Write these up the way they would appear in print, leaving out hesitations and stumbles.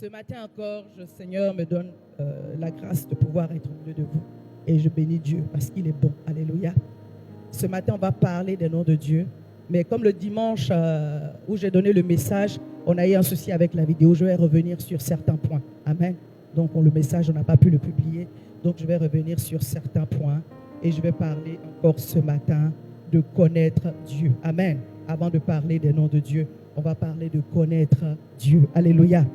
Ce matin encore, le Seigneur me donne la grâce de pouvoir être au milieu de vous. Et je bénis Dieu parce qu'il est bon. Alléluia. Ce matin, on va parler des noms de Dieu. Mais comme le dimanche où j'ai donné le message, on a eu un souci avec la vidéo. Je vais revenir sur certains points. Amen. Donc le message, on n'a pas pu le publier. Donc je vais revenir sur certains points. Et je vais parler encore ce matin de connaître Dieu. Amen. Avant de parler des noms de Dieu, on va parler de connaître Dieu. Alléluia.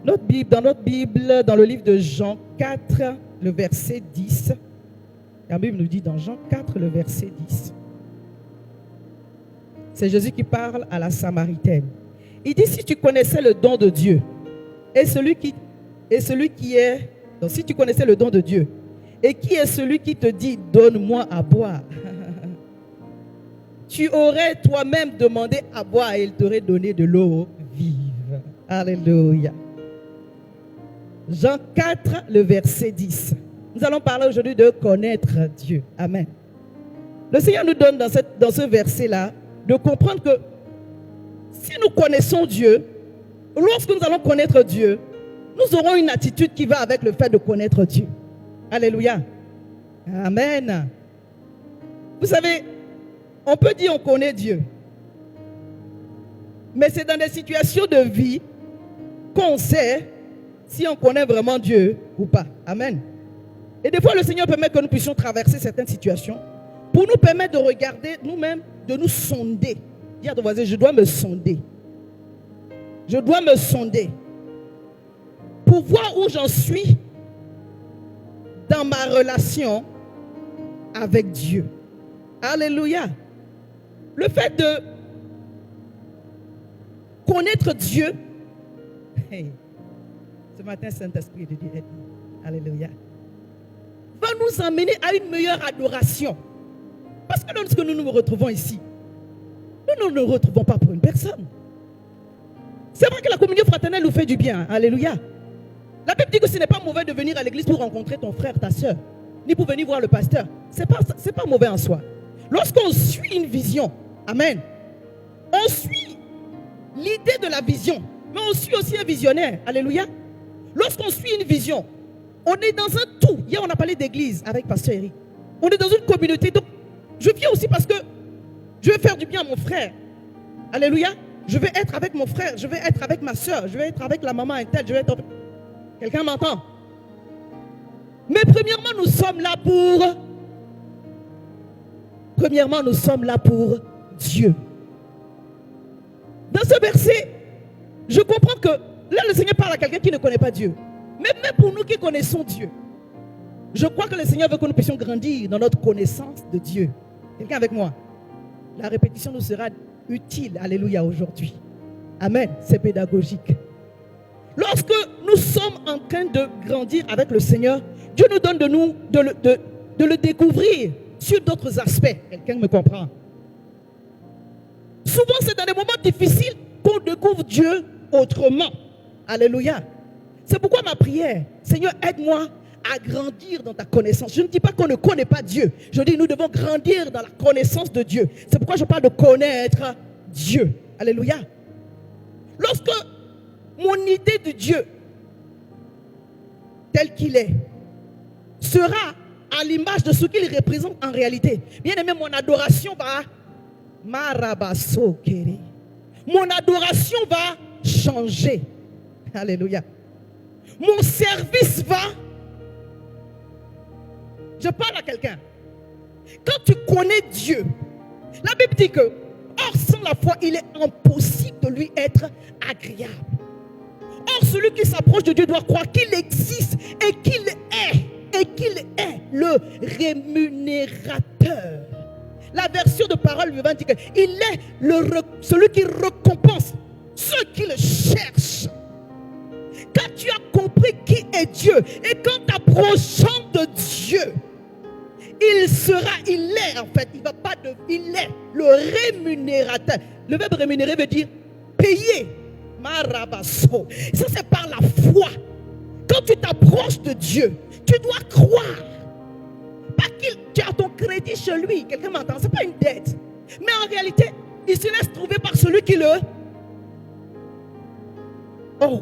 Dans notre Bible, dans le livre de Jean 4, le verset 10, la Bible nous dit dans Jean 4, le verset 10, c'est Jésus qui parle à la Samaritaine. Il dit, si tu connaissais le don de Dieu, donc si tu connaissais le don de Dieu, et qui est celui qui te dit, donne-moi à boire, tu aurais toi-même demandé à boire et il t'aurait donné de l'eau vive. Alléluia. Jean 4, le verset 10. Nous allons parler aujourd'hui de connaître Dieu. Amen. Le Seigneur nous donne dans ce verset-là de comprendre que si nous connaissons Dieu, lorsque nous allons connaître Dieu, nous aurons une attitude qui va avec le fait de connaître Dieu. Alléluia. Amen. Vous savez, on peut dire on connaît Dieu. Mais c'est dans des situations de vie qu'on sait si on connaît vraiment Dieu ou pas. Amen. Et des fois, le Seigneur permet que nous puissions traverser certaines situations pour nous permettre de regarder nous-mêmes, de nous sonder. Dis à ton voisin, je dois me sonder. Je dois me sonder pour voir où j'en suis dans ma relation avec Dieu. Alléluia. Le fait de connaître Dieu, ce matin, Saint-Esprit de Dieu, alléluia, va nous amener à une meilleure adoration. Parce que lorsque nous nous retrouvons ici, nous ne nous retrouvons pas pour une personne. C'est vrai que la communion fraternelle nous fait du bien. Alléluia. La Bible dit que ce n'est pas mauvais de venir à l'église pour rencontrer ton frère, ta soeur, ni pour venir voir le pasteur. Ce n'est pas mauvais en soi. Lorsqu'on suit une vision, amen, on suit l'idée de la vision, mais on suit aussi un visionnaire. Alléluia. Lorsqu'on suit une vision, on est dans un tout. Hier, on a parlé d'église avec pasteur Eric. On est dans une communauté. Donc, je viens aussi parce que je veux faire du bien à mon frère. Alléluia. Je vais être avec mon frère, je vais être avec ma soeur, je vais être avec la maman interne, je vais être... Quelqu'un m'entend? Mais premièrement, nous sommes là pour Dieu. Dans ce verset, je comprends que là, le Seigneur parle à quelqu'un qui ne connaît pas Dieu. Mais même pour nous qui connaissons Dieu, je crois que le Seigneur veut que nous puissions grandir dans notre connaissance de Dieu. Quelqu'un avec moi? La répétition nous sera utile, alléluia, aujourd'hui. Amen, c'est pédagogique. Lorsque nous sommes en train de grandir avec le Seigneur, Dieu nous donne de le découvrir sur d'autres aspects. Quelqu'un me comprend? Souvent, c'est dans des moments difficiles qu'on découvre Dieu autrement. Alléluia. C'est pourquoi ma prière, Seigneur, aide-moi à grandir dans ta connaissance. Je ne dis pas qu'on ne connaît pas Dieu. Je dis nous devons grandir dans la connaissance de Dieu. C'est pourquoi je parle de connaître Dieu. Alléluia. Lorsque mon idée de Dieu, tel qu'il est, sera à l'image de ce qu'il représente en réalité, bien aimé, mon adoration va mon adoration va changer. Alléluia. Mon service va... Je parle à quelqu'un. Quand tu connais Dieu, la Bible dit que, or sans la foi, il est impossible de lui être agréable. Or celui qui s'approche de Dieu doit croire qu'il existe et qu'il est le rémunérateur. La version de parole vivante dit qu'il est celui qui récompense ceux qui le cherchent. Quand tu as compris qui est Dieu et qu'en t'approchant de Dieu, il est en fait, il est le rémunérateur. Le verbe rémunérer veut dire payer. Marabasso. Ça c'est par la foi. Quand tu t'approches de Dieu, tu dois croire. Pas tu as ton crédit chez lui. Quelqu'un m'entend? Ce n'est pas une dette. Mais en réalité, il se laisse trouver par celui qui le... Oh,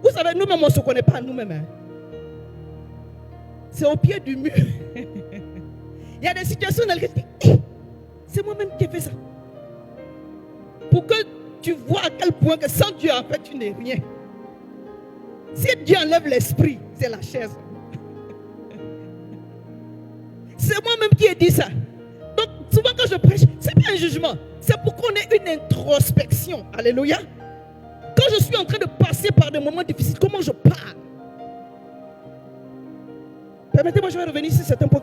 Vous savez, nous-mêmes, on ne se connaît pas nous-mêmes. Hein. C'est au pied du mur. Il y a des situations dans lesquelles tu dis, c'est moi-même qui ai fait ça. Pour que tu vois à quel point que sans Dieu, en fait, tu n'es rien. Si Dieu enlève l'esprit, c'est la chaise. C'est moi-même qui ai dit ça. Donc, souvent quand je prêche, ce n'est pas un jugement. C'est pour qu'on ait une introspection. Alléluia. Quand je suis en train de passer par des moments difficiles, comment je parle? Permettez-moi, je vais revenir sur certains points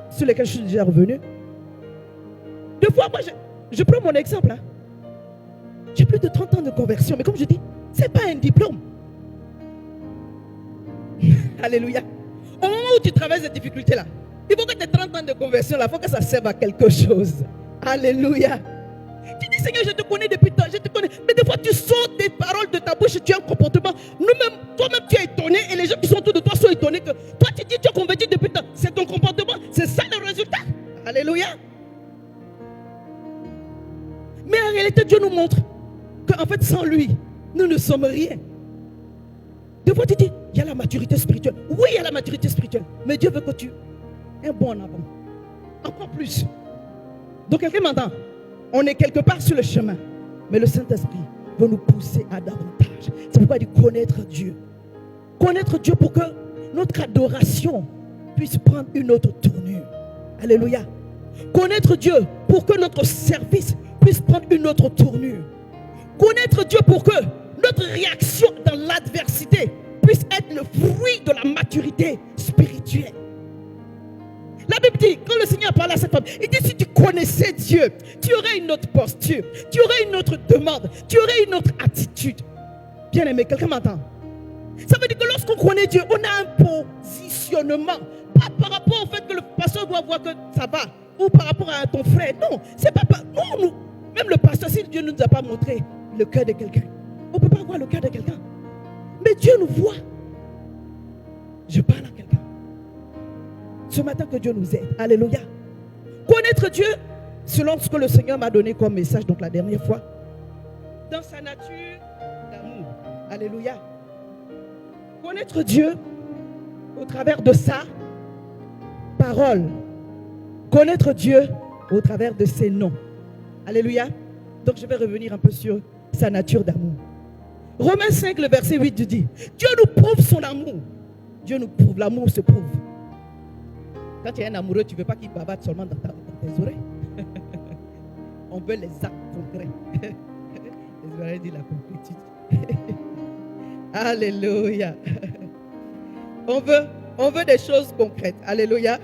sur lesquels je suis déjà revenu. Deux fois, moi, je prends mon exemple. Hein. J'ai plus de 30 ans de conversion, mais comme je dis, ce n'est pas un diplôme. Alléluia. Au moment où tu traverses ces difficultés-là, il faut que tes 30 ans de conversion, il faut que ça serve à quelque chose. Alléluia. Tu dis, Seigneur, je te connais depuis tant, je te connais. Mais des fois, tu sors des paroles de ta bouche et tu as un comportement. Toi-même, tu es étonné et les gens qui sont autour de toi sont étonnés que toi, tu dis, tu as converti depuis tant. C'est ton comportement. C'est ça le résultat. Alléluia. Mais en réalité, Dieu nous montre qu'en fait, sans lui, nous ne sommes rien. Des fois, tu dis, il y a la maturité spirituelle. Oui, il y a la maturité spirituelle. Mais Dieu veut que tu aies un bon en avant. Encore plus. Donc, quelqu'un m'entend? On est quelque part sur le chemin. Mais le Saint-Esprit veut nous pousser à davantage. C'est pourquoi il dit connaître Dieu. Connaître Dieu pour que notre adoration puisse prendre une autre tournure. Alléluia. Connaître Dieu pour que notre service puisse prendre une autre tournure. Connaître Dieu pour que notre réaction dans l'adversité puisse être le fruit de la maturité spirituelle. La Bible dit, quand le Seigneur parle à cette femme, il dit si tu connaissais Dieu, tu aurais une autre posture, tu aurais une autre demande, tu aurais une autre attitude. Bien aimé, quelqu'un m'entend? Ça veut dire que lorsqu'on connaît Dieu, on a un positionnement. Pas par rapport au fait que le pasteur doit voir que ça va, ou par rapport à ton frère. Non, c'est pas. Non, même le pasteur, si Dieu ne nous a pas montré le cœur de quelqu'un, on ne peut pas voir le cœur de quelqu'un. Mais Dieu nous voit. Je parle à quelqu'un. Ce matin, que Dieu nous aide. Alléluia. Connaître Dieu, selon ce que le Seigneur m'a donné comme message, donc la dernière fois, dans sa nature d'amour. Alléluia. Connaître Dieu au travers de sa parole. Connaître Dieu au travers de ses noms. Alléluia. Donc je vais revenir un peu sur sa nature d'amour. Romains 5, le verset 8 dit, Dieu nous prouve son amour. Dieu nous prouve, l'amour se prouve. Quand tu es un amoureux, tu ne veux pas qu'il babatte seulement dans tes oreilles. On veut les actes concrets. Les oreilles disent la concrétude. Alléluia. On veut des choses concrètes. Alléluia.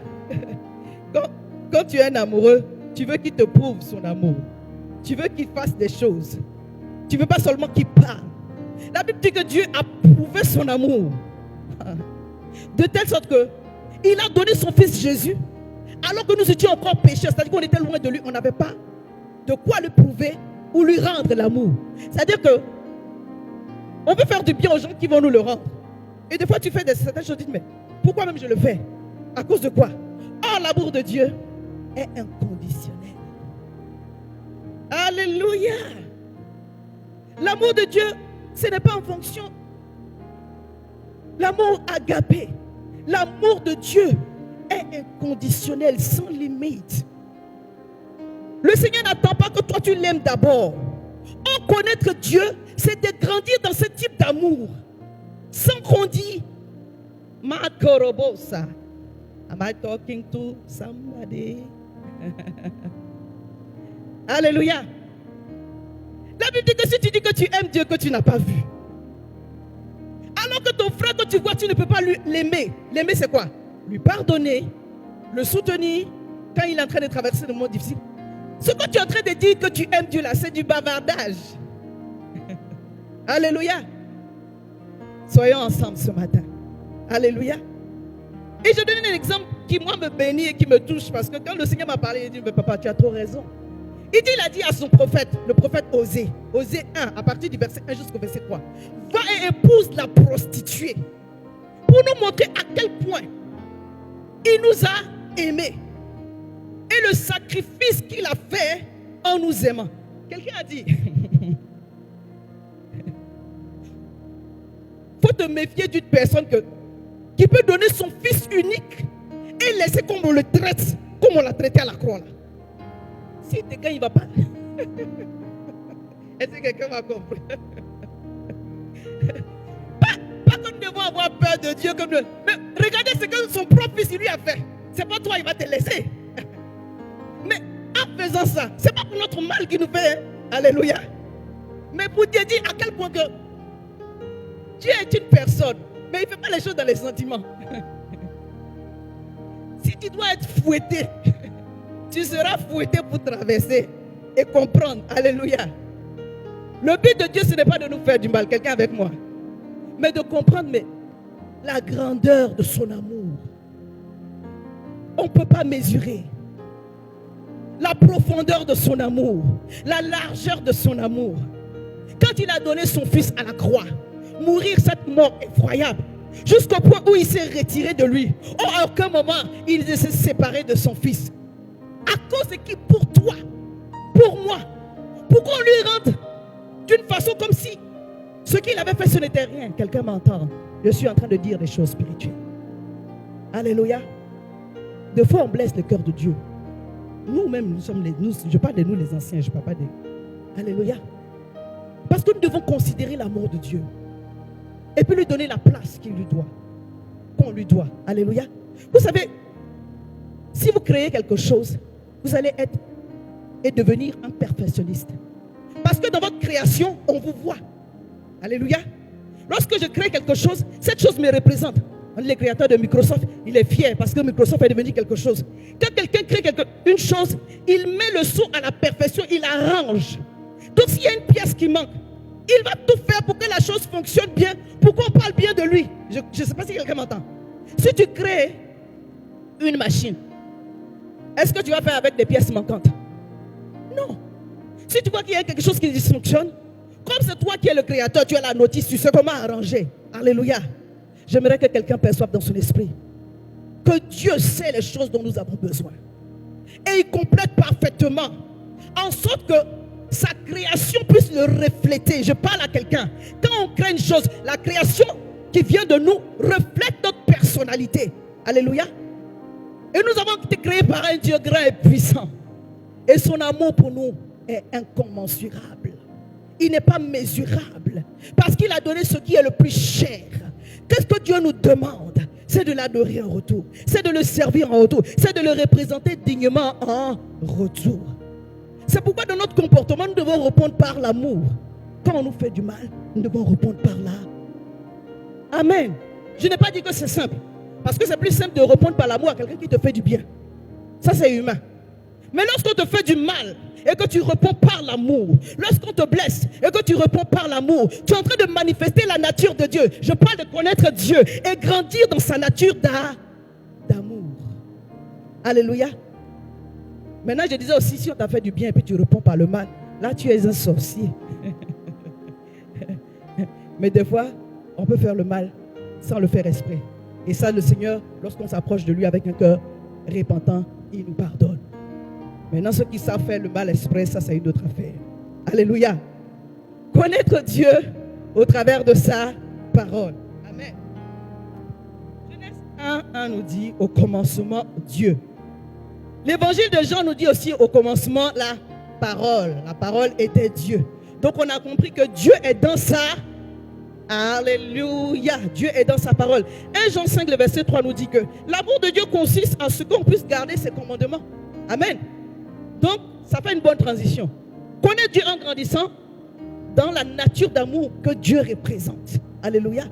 Quand tu es un amoureux, tu veux qu'il te prouve son amour. Tu veux qu'il fasse des choses. Tu ne veux pas seulement qu'il parle. La Bible dit que Dieu a prouvé son amour. De telle sorte que il a donné son fils Jésus alors que nous étions encore pécheurs. C'est-à-dire qu'on était loin de lui. On n'avait pas de quoi lui prouver ou lui rendre l'amour. C'est-à-dire que on veut faire du bien aux gens qui vont nous le rendre. Et des fois tu fais certaines choses, tu dis mais pourquoi même je le fais? À cause de quoi? Or l'amour de Dieu est inconditionnel. Alléluia. L'amour de Dieu, ce n'est pas en fonction. L'amour agapé, l'amour de Dieu est inconditionnel, sans limite. Le Seigneur n'attend pas que toi tu l'aimes d'abord. Or, connaître Dieu, c'est de grandir dans ce type d'amour. Sans qu'on dise, Makorobosa. Am I talking to somebody? Alléluia. La Bible dit que si tu dis que tu aimes Dieu que tu n'as pas vu, alors que ton frère que tu vois, tu ne peux pas l'aimer. L'aimer c'est quoi? Lui pardonner, le soutenir quand il est en train de traverser des moments difficiles. Ce que tu es en train de dire que tu aimes Dieu là, c'est du bavardage. Alléluia. Soyons ensemble ce matin. Alléluia. Et je donne un exemple qui moi me bénit et qui me touche parce que quand le Seigneur m'a parlé, il dit mais papa tu as trop raison. Il a dit à son prophète, le prophète Osée 1, à partir du verset 1 jusqu'au verset 3, va et épouse la prostituée pour nous montrer à quel point il nous a aimés et le sacrifice qu'il a fait en nous aimant. Quelqu'un a dit faut te méfier d'une personne qui peut donner son fils unique et laisser comme on le traite, comme on l'a traité à la croix. Là. Si quelqu'un il va pas. Est-ce que quelqu'un va comprendre? Pas que nous devons avoir peur de Dieu comme de... Mais regardez ce que son propre fils lui a fait. C'est pas toi, il va te laisser. Mais en faisant ça, c'est pas pour notre mal qu'il nous fait. Hein? Alléluia. Mais pour te dire à quel point que Dieu est une personne, mais il ne fait pas les choses dans les sentiments. Si tu dois être fouetté, tu seras fouetté pour traverser et comprendre. Alléluia. Le but de Dieu, ce n'est pas de nous faire du mal, quelqu'un avec moi, mais de comprendre la grandeur de son amour. On ne peut pas mesurer la profondeur de son amour, la largeur de son amour. Quand il a donné son fils à la croix, mourir cette mort effroyable, jusqu'au point où il s'est retiré de lui. À aucun moment, il s'est séparé de son fils. À cause de qui? Pour toi, pour moi. Pour qu'on lui rende d'une façon comme si ce qu'il avait fait, ce n'était rien. Quelqu'un m'entend? Je suis en train de dire des choses spirituelles. Alléluia. Des fois, on blesse le cœur de Dieu. Nous-mêmes, je parle de nous les anciens, je ne parle pas des... Alléluia. Parce que nous devons considérer l'amour de Dieu. Et puis lui donner la place qu'il lui doit. Qu'on lui doit. Alléluia. Vous savez, si vous créez quelque chose, vous allez être et devenir un perfectionniste. Parce que dans votre création, on vous voit. Alléluia. Lorsque je crée quelque chose, cette chose me représente. Le créateur de Microsoft, il est fier parce que Microsoft est devenu quelque chose. Quand quelqu'un crée une chose, il met le son à la perfection, il arrange. Donc s'il y a une pièce qui manque, il va tout faire pour que la chose fonctionne bien, pour qu'on parle bien de lui. Je ne sais pas si quelqu'un m'entend. Si tu crées une machine, est-ce que tu vas faire avec des pièces manquantes? Non. Si tu vois qu'il y a quelque chose qui dysfonctionne, comme c'est toi qui es le créateur, tu as la notice, tu sais comment arranger. Alléluia. J'aimerais que quelqu'un perçoive dans son esprit que Dieu sait les choses dont nous avons besoin. Et il complète parfaitement, en sorte que sa création puisse le refléter. Je parle à quelqu'un. Quand on crée une chose, la création qui vient de nous reflète notre personnalité. Alléluia. Et nous avons été créés par un Dieu grand et puissant. Et son amour pour nous est incommensurable. Il n'est pas mesurable. Parce qu'il a donné ce qui est le plus cher. Qu'est-ce que Dieu nous demande? C'est de l'adorer en retour. C'est de le servir en retour. C'est de le représenter dignement en retour. C'est pourquoi dans notre comportement, nous devons répondre par l'amour. Quand on nous fait du mal, nous devons répondre par là. Amen. Je n'ai pas dit que c'est simple. Parce que c'est plus simple de répondre par l'amour à quelqu'un qui te fait du bien. Ça, c'est humain. Mais lorsqu'on te fait du mal et que tu réponds par l'amour, lorsqu'on te blesse et que tu réponds par l'amour, tu es en train de manifester la nature de Dieu. Je parle de connaître Dieu et grandir dans sa nature d'amour. Alléluia. Maintenant, je disais aussi, si on t'a fait du bien et puis tu réponds par le mal, là, tu es un sorcier. Mais des fois, on peut faire le mal sans le faire exprès. Et ça, le Seigneur, lorsqu'on s'approche de lui avec un cœur repentant, il nous pardonne. Maintenant, ceux qui savent faire le mal exprès, ça, c'est une autre affaire. Alléluia. Connaître Dieu au travers de sa parole. Amen. Genèse 1 nous dit, au commencement, Dieu. L'évangile de Jean nous dit aussi, au commencement, la parole. La parole était Dieu. Donc, on a compris que Dieu est dans sa... Alléluia. Dieu est dans sa parole. 1 Jean 5, le verset 3 nous dit que l'amour de Dieu consiste en ce qu'on puisse garder ses commandements. Amen. Donc, ça fait une bonne transition. Connaître Dieu en grandissant dans la nature d'amour que Dieu représente. Alléluia.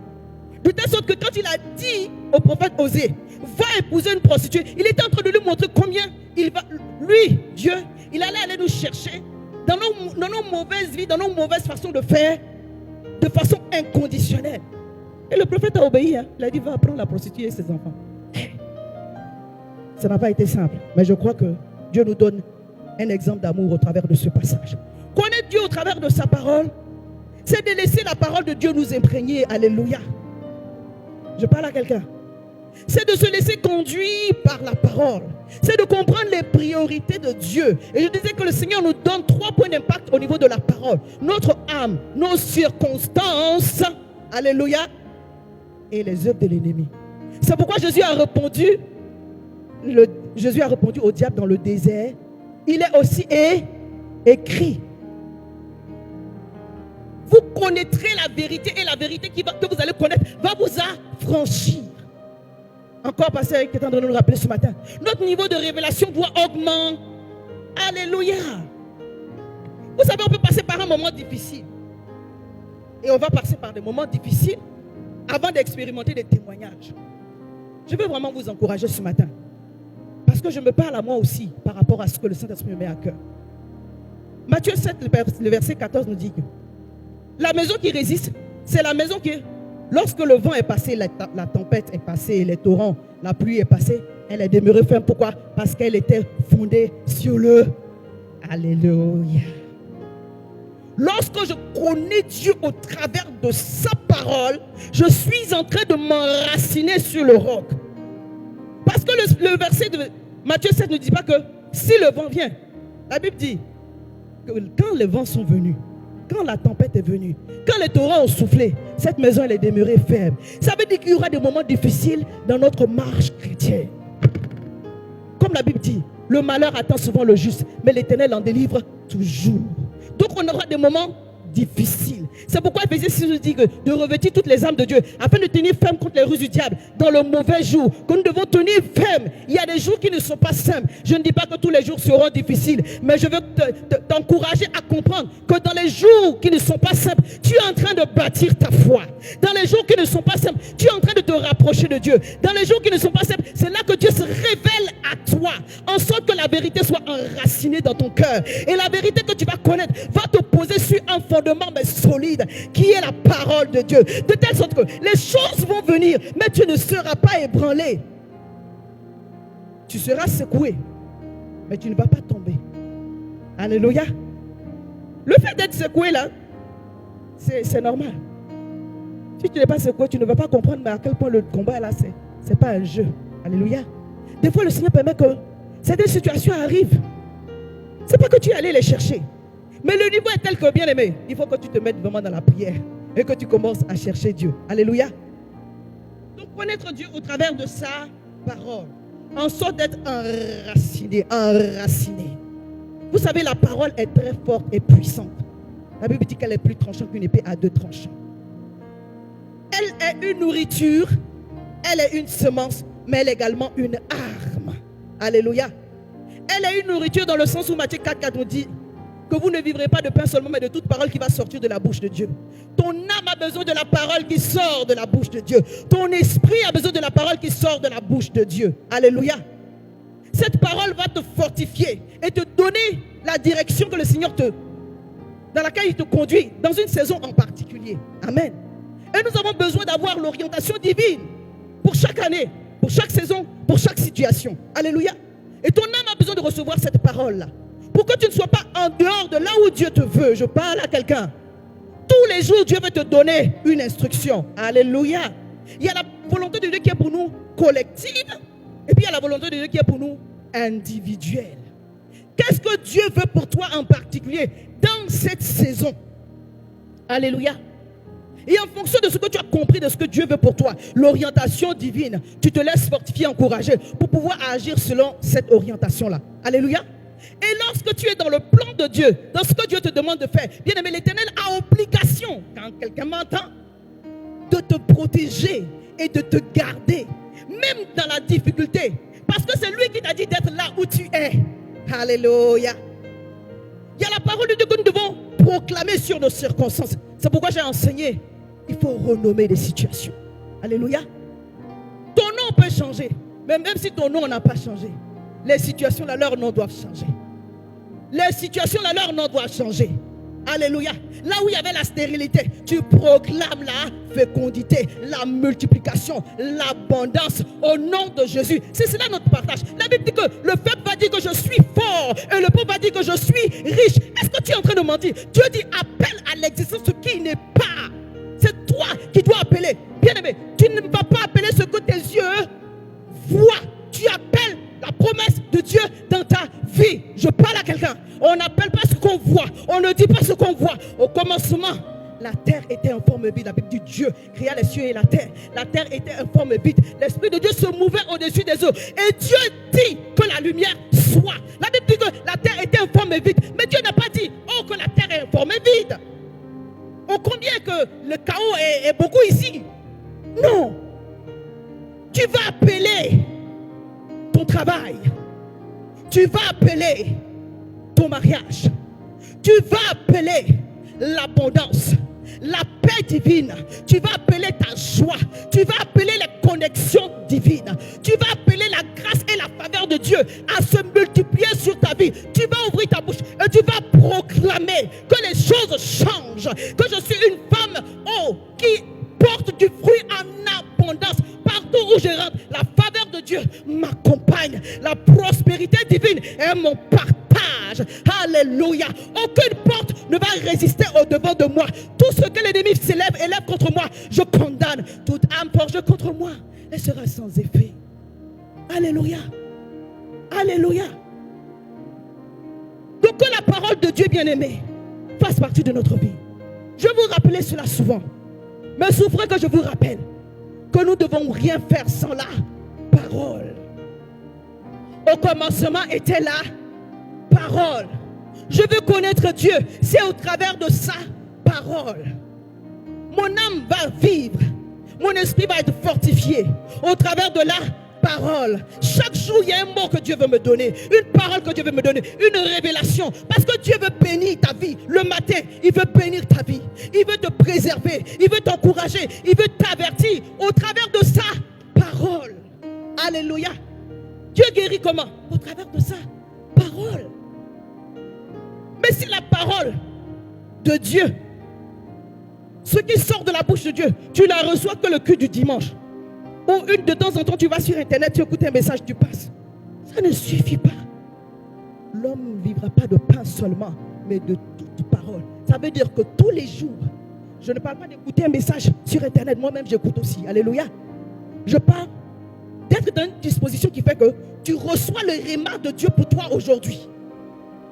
De telle sorte que quand il a dit au prophète Osée, va épouser une prostituée, il était en train de lui montrer combien il va, lui, Dieu, il allait aller nous chercher dans nos mauvaises vies, dans nos mauvaises façons de faire, de façon inconditionnelle. Et le prophète a obéi. Il a dit, va prendre la prostituée et ses enfants. Ça n'a pas été simple, mais je crois que Dieu nous donne un exemple d'amour au travers de ce passage. Connaître Dieu au travers de sa parole, c'est de laisser la parole de Dieu nous imprégner. Alléluia. Je parle à quelqu'un. C'est de se laisser conduire par la parole. C'est de comprendre les priorités de Dieu. Et je disais que le Seigneur nous donne 3 points d'impact au niveau de la parole. Notre âme, nos circonstances, alléluia, et les œuvres de l'ennemi. C'est pourquoi Jésus a répondu au diable dans le désert. Il est aussi écrit. Vous connaîtrez la vérité et la vérité que vous allez connaître va vous affranchir. Encore, pasteur qui est en train de nous rappeler ce matin. Notre niveau de révélation doit augmenter. Alléluia. Vous savez, on peut passer par un moment difficile. Et on va passer par des moments difficiles avant d'expérimenter des témoignages. Je veux vraiment vous encourager ce matin. Parce que je me parle à moi aussi par rapport à ce que le Saint-Esprit me met à cœur. Matthieu 7, le verset 14 nous dit que la maison qui résiste, c'est la maison qui, lorsque le vent est passé, la tempête est passée, les torrents, la pluie est passée, elle est demeurée ferme. Pourquoi? Parce qu'elle était fondée sur le Alléluia. Lorsque je connais Dieu au travers de sa parole, je suis en train de m'enraciner sur le roc. Parce que le verset de Matthieu 7 ne dit pas que si le vent vient, la Bible dit que quand les vents sont venus, quand la tempête est venue, quand les torrents ont soufflé, cette maison elle est demeurée ferme. Ça veut dire qu'il y aura des moments difficiles dans notre marche chrétienne. Comme la Bible dit, le malheur attend souvent le juste, mais l'Éternel en délivre toujours. Donc on aura des moments difficiles. C'est pourquoi Ephésiens 6 nous dit que de revêtir toutes les armes de Dieu afin de tenir ferme contre les ruses du diable dans le mauvais jour, que nous devons tenir ferme. Il y a des jours qui ne sont pas simples. Je ne dis pas que tous les jours seront difficiles, mais je veux t'encourager à comprendre que dans les jours qui ne sont pas simples, tu es en train de bâtir ta foi. Dans les jours qui ne sont pas simples, tu es en train de te rapprocher de Dieu. Dans les jours qui ne sont pas simples, c'est là que Dieu se révèle à toi, en sorte que la vérité soit enracinée dans ton cœur. Et la vérité que tu vas connaître va te poser sur un fondement mais solide, qui est la parole de Dieu. De telle sorte que les choses vont venir, mais tu ne seras pas ébranlé. Tu seras secoué, mais tu ne vas pas tomber. Alléluia. Le fait d'être secoué là, c'est normal. Si tu n'es pas secoué, tu ne vas pas comprendre mais à quel point le combat là, c'est pas un jeu. Alléluia. Des fois, le Seigneur permet que certaines situations arrivent. C'est pas que tu es allé les chercher. Mais le niveau est tel que, bien aimé, il faut que tu te mettes vraiment dans la prière et que tu commences à chercher Dieu. Alléluia. Donc, connaître Dieu au travers de sa parole, en sorte d'être enraciné. Vous savez, la parole est très forte et puissante. La Bible dit qu'elle est plus tranchante qu'une épée à deux tranchants. Elle est une nourriture, elle est une semence, mais elle est également une arme. Alléluia. Elle est une nourriture dans le sens où Matthieu 4 nous dit que vous ne vivrez pas de pain seulement, mais de toute parole qui va sortir de la bouche de Dieu. Ton âme a besoin de la parole qui sort de la bouche de Dieu. Ton esprit a besoin de la parole qui sort de la bouche de Dieu. Alléluia. Cette parole va te fortifier et te donner la direction que le Seigneur dans laquelle il te conduit, dans une saison en particulier. Amen. Et nous avons besoin d'avoir l'orientation divine pour chaque année, pour chaque saison, pour chaque situation. Alléluia. Et ton âme a besoin de recevoir cette parole-là. Pour que tu ne sois pas en dehors de là où Dieu te veut. Je parle à quelqu'un. Tous les jours, Dieu veut te donner une instruction. Alléluia. Il y a la volonté de Dieu qui est pour nous collective. Et puis il y a la volonté de Dieu qui est pour nous individuelle. Qu'est-ce que Dieu veut pour toi en particulier dans cette saison? Alléluia. Et en fonction de ce que tu as compris de ce que Dieu veut pour toi, l'orientation divine, tu te laisses fortifier, encourager pour pouvoir agir selon cette orientation-là. Alléluia. Et lorsque tu es dans le plan de Dieu, dans ce que Dieu te demande de faire, bien aimé, l'Éternel a obligation, quand quelqu'un m'entend, de te protéger et de te garder, même dans la difficulté. Parce que c'est lui qui t'a dit d'être là où tu es. Alléluia. Il y a la parole de Dieu que nous devons proclamer sur nos circonstances. C'est pourquoi j'ai enseigné. Il faut renommer les situations. Alléluia. Ton nom peut changer. Mais même si ton nom n'a pas changé, les situations, là, leur nom doivent changer. Les situations, là, leur nom doivent changer. Alléluia. Là où il y avait la stérilité, tu proclames la fécondité, la multiplication, l'abondance au nom de Jésus. C'est cela notre partage. La Bible dit que le peuple va dire que je suis fort et le peuple va dire que je suis riche. Est-ce que tu es en train de mentir? Dieu dit appelle à l'existence ce qui n'est pas. C'est toi qui dois appeler. Bien aimé, tu ne vas pas appeler ce que tes yeux voient. Tu appelles la promesse de Dieu dans ta vie. Je parle à quelqu'un. On n'appelle pas ce qu'on voit. On ne dit pas ce qu'on voit. Au commencement, la terre était en forme forme vide. La Bible dit Dieu créa les cieux et la terre. La terre était en forme vide. L'Esprit de Dieu se mouvait au-dessus des eaux. Et Dieu dit que la lumière soit. La Bible dit que la terre était en forme vide. Mais Dieu n'a pas dit, oh, que la terre est en forme vide. Oh, combien que le chaos est beaucoup ici. Non. Tu vas appeler ton travail. Tu vas appeler ton mariage. Tu vas appeler l'abondance, la paix divine. Tu vas appeler ta joie. Tu vas appeler les connexions divines. Tu vas appeler la grâce et la faveur de Dieu à se multiplier sur ta vie. Tu vas ouvrir ta bouche et tu vas proclamer que les choses changent. Que je suis une femme qui porte du fruit en abondance. Partout où je rentre, la faveur de Dieu m'accompagne. La prospérité divine est mon partage. Alléluia. Aucune porte ne va résister au-devant de moi. Tout ce que l'ennemi élève contre moi, je condamne. Toute âme forgée contre moi, elle sera sans effet. Alléluia. Alléluia. Donc que la parole de Dieu bien-aimé fasse partie de notre vie. Je vous rappelle cela souvent. Mais souffrez que je vous rappelle que nous ne devons rien faire sans la parole. Au commencement était la parole. Je veux connaître Dieu, c'est au travers de sa parole. Mon âme va vivre, mon esprit va être fortifié au travers de la parole. Chaque jour, il y a un mot que Dieu veut me donner, une parole que Dieu veut me donner, une révélation. Parce que Dieu veut bénir ta vie. Le matin, il veut bénir ta vie. Il veut te préserver, il veut t'encourager, il veut t'avertir au travers de sa parole. Alléluia. Dieu guérit comment? Au travers de sa parole. Mais si la parole de Dieu, ce qui sort de la bouche de Dieu, tu la reçois que le culte du dimanche, ou une de temps en temps tu vas sur internet, tu écoutes un message, tu passes, ça ne suffit pas. L'homme ne vivra pas de pain seulement, mais de toute parole. Ça veut dire que tous les jours, je ne parle pas d'écouter un message sur internet, moi-même j'écoute aussi, alléluia. Je parle d'être dans une disposition qui fait que tu reçois le réma de Dieu pour toi aujourd'hui.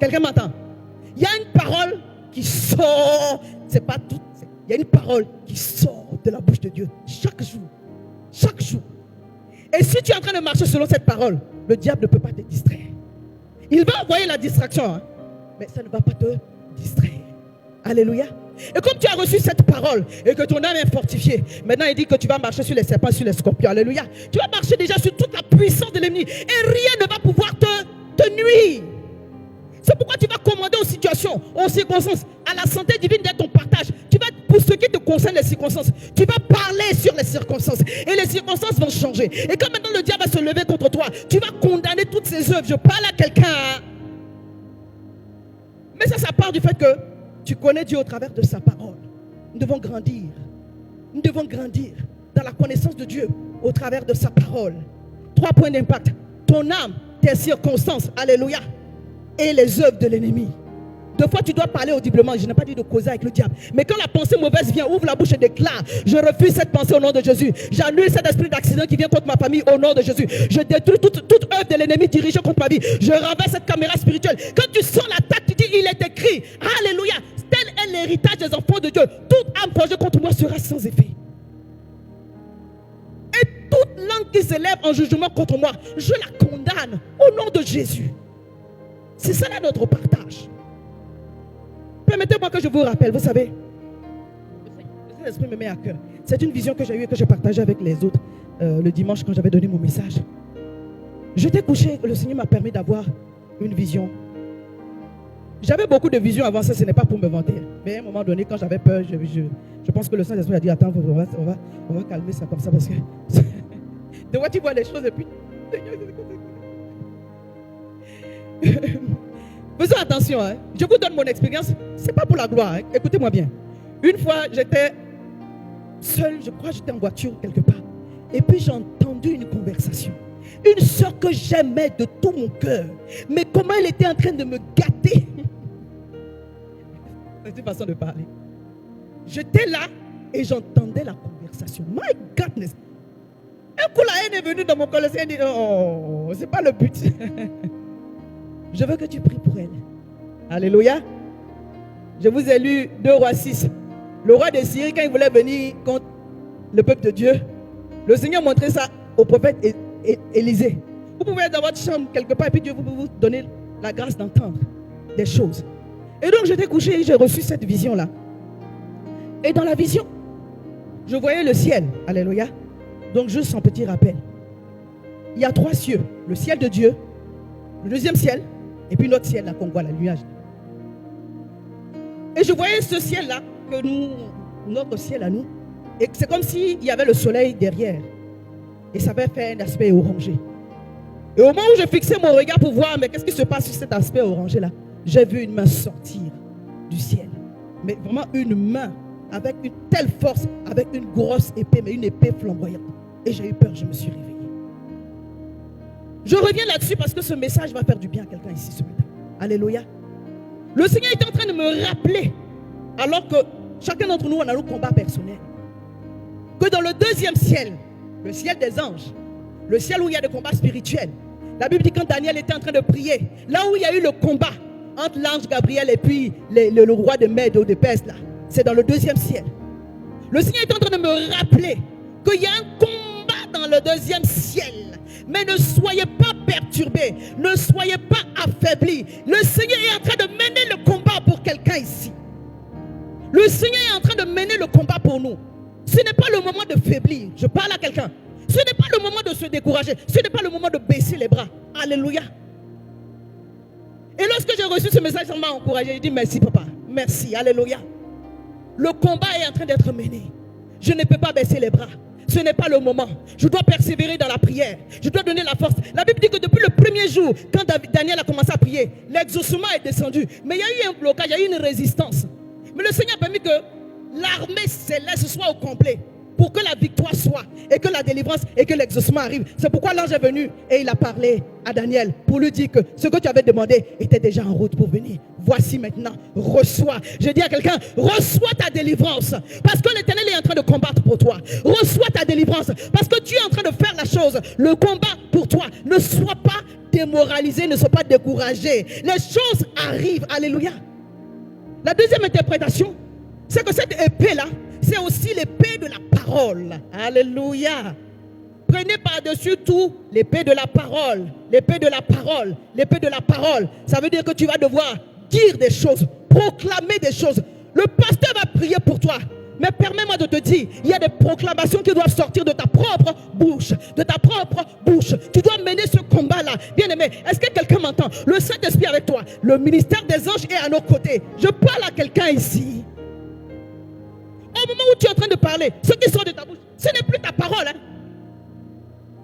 Quelqu'un m'entend? Il y a une parole qui sort, c'est pas tout. Il y a une parole qui sort de la bouche de Dieu chaque jour. Chaque jour. Et si tu es en train de marcher selon cette parole, le diable ne peut pas te distraire. Il va envoyer la distraction, hein, mais ça ne va pas te distraire. Alléluia. Et comme tu as reçu cette parole et que ton âme est fortifiée, maintenant il dit que tu vas marcher sur les serpents, sur les scorpions. Alléluia. Tu vas marcher déjà sur toute la puissance de l'ennemi et rien ne va pouvoir te nuire. C'est pourquoi tu vas commander aux situations, aux circonstances, à la santé divine d'être ton partage. Tu vas, pour ce qui te concerne les circonstances, tu vas parler sur les circonstances. Et les circonstances vont changer. Et quand maintenant le diable va se lever contre toi, tu vas condamner toutes ses œuvres. Je parle à quelqu'un. Mais ça part du fait que tu connais Dieu au travers de sa parole. Nous devons grandir. Nous devons grandir dans la connaissance de Dieu au travers de sa parole. 3 points d'impact. Ton âme, tes circonstances. Alléluia. Et les œuvres de l'ennemi. Deux fois tu dois parler audiblement. Je n'ai pas dit de causer avec le diable. Mais quand la pensée mauvaise vient, ouvre la bouche et déclare: je refuse cette pensée au nom de Jésus. J'annule cet esprit d'accident qui vient contre ma famille au nom de Jésus. Je détruis toute œuvre de l'ennemi dirigée contre ma vie. Je renverse cette caméra spirituelle. Quand tu sens l'attaque, tu dis: il est écrit. Alléluia. Tel est l'héritage des enfants de Dieu. Toute âme forgée contre moi sera sans effet. Et toute langue qui s'élève en jugement contre moi, je la condamne au nom de Jésus. C'est ça là notre partage. Permettez-moi que je vous rappelle, vous savez, le Saint-Esprit me met à cœur. C'est une vision que j'ai eue et que je partageais avec les autres le dimanche quand j'avais donné mon message. J'étais couché, le Seigneur m'a permis d'avoir une vision. J'avais beaucoup de visions avant ça, ce n'est pas pour me vanter. Mais à un moment donné, quand j'avais peur, je pense que le Saint-Esprit a dit: attends, on va calmer ça comme ça parce que de quoi tu vois les choses et puis faisons attention, hein. Je vous donne mon expérience. Ce n'est pas pour la gloire, hein. Écoutez-moi bien. Une fois, j'étais seul, je crois que j'étais en voiture quelque part. Et puis j'ai entendu une conversation. Une soeur que j'aimais de tout mon cœur. Mais comment elle était en train de me gâter. C'est une façon de parler. J'étais là et j'entendais la conversation. My goodness. Un coup la haine est venue dans mon cœur. Elle dit: oh, c'est pas le but. Je veux que tu pries pour elle. Alléluia. Je vous ai lu 2 Rois 6. Le roi de Syrie, quand il voulait venir contre le peuple de Dieu, le Seigneur montrait ça au prophète Élisée. Vous pouvez être dans votre chambre quelque part et puis Dieu vous vous donner la grâce d'entendre des choses. Et donc j'étais couché et j'ai reçu cette vision-là. Et dans la vision, je voyais le ciel. Alléluia. Donc juste un petit rappel. Il y a 3 cieux. Le ciel de Dieu, le deuxième ciel, et puis l'autre ciel là qu'on voit, la nuage. Et je voyais ce ciel-là, que notre ciel à nous, et c'est comme s'il y avait le soleil derrière. Et ça avait fait un aspect orangé. Et au moment où je fixais mon regard pour voir, mais qu'est-ce qui se passe sur cet aspect orangé-là, j'ai vu une main sortir du ciel. Mais vraiment une main avec une telle force, avec une grosse épée, mais une épée flamboyante. Et j'ai eu peur, je me suis réveillé. Je reviens là-dessus parce que ce message va faire du bien à quelqu'un ici ce matin. Alléluia. Le Seigneur est en train de me rappeler, alors que chacun d'entre nous, on a nos combats personnels, que dans le deuxième ciel, le ciel des anges, le ciel où il y a des combats spirituels, la Bible dit quand Daniel était en train de prier, là où il y a eu le combat entre l'ange Gabriel et puis le roi de Mède ou de Perse, là, c'est dans le deuxième ciel. Le Seigneur est en train de me rappeler qu'il y a un combat dans le deuxième ciel. Mais ne soyez pas perturbés, ne soyez pas affaiblis. Le Seigneur est en train de mener le combat pour quelqu'un ici. Le Seigneur est en train de mener le combat pour nous. Ce n'est pas le moment de faiblir. Je parle à quelqu'un. Ce n'est pas le moment de se décourager. Ce n'est pas le moment de baisser les bras. Alléluia. Et lorsque j'ai reçu ce message, ça m'a encouragé. J'ai dit merci papa. Merci. Alléluia. Le combat est en train d'être mené. Je ne peux pas baisser les bras. Ce n'est pas le moment. Je dois persévérer dans la prière. Je dois donner la force. La Bible dit que depuis le premier jour, quand Daniel a commencé à prier, l'exaucement est descendu. Mais il y a eu un blocage, il y a eu une résistance. Mais le Seigneur a permis que l'armée céleste soit au complet pour que la victoire soit et que la délivrance et que l'exaucement arrive. C'est pourquoi l'ange est venu et il a parlé à Daniel pour lui dire que ce que tu avais demandé était déjà en route pour venir. Voici maintenant, reçois. Je dis à quelqu'un, reçois ta délivrance parce que l'Éternel est en train de combattre pour toi. Reçois ta délivrance parce que tu es en train de faire la chose. Le combat pour toi. Ne sois pas démoralisé, ne sois pas découragé. Les choses arrivent. Alléluia. La deuxième interprétation, c'est que cette épée-là, c'est aussi l'épée de la parole. Alléluia. Prenez par-dessus tout l'épée de la parole. L'épée de la parole. L'épée de la parole. Ça veut dire que tu vas devoir dire des choses, proclamer des choses. Le pasteur va prier pour toi. Mais permets-moi de te dire, il y a des proclamations qui doivent sortir de ta propre bouche. De ta propre bouche. Tu dois mener ce combat-là. Bien-aimé, est-ce que quelqu'un m'entend? Le Saint-Esprit avec toi. Le ministère des anges est à nos côtés. Je parle à quelqu'un ici. Au moment où tu es en train de parler, ce qui sort de ta bouche, ce n'est plus ta parole.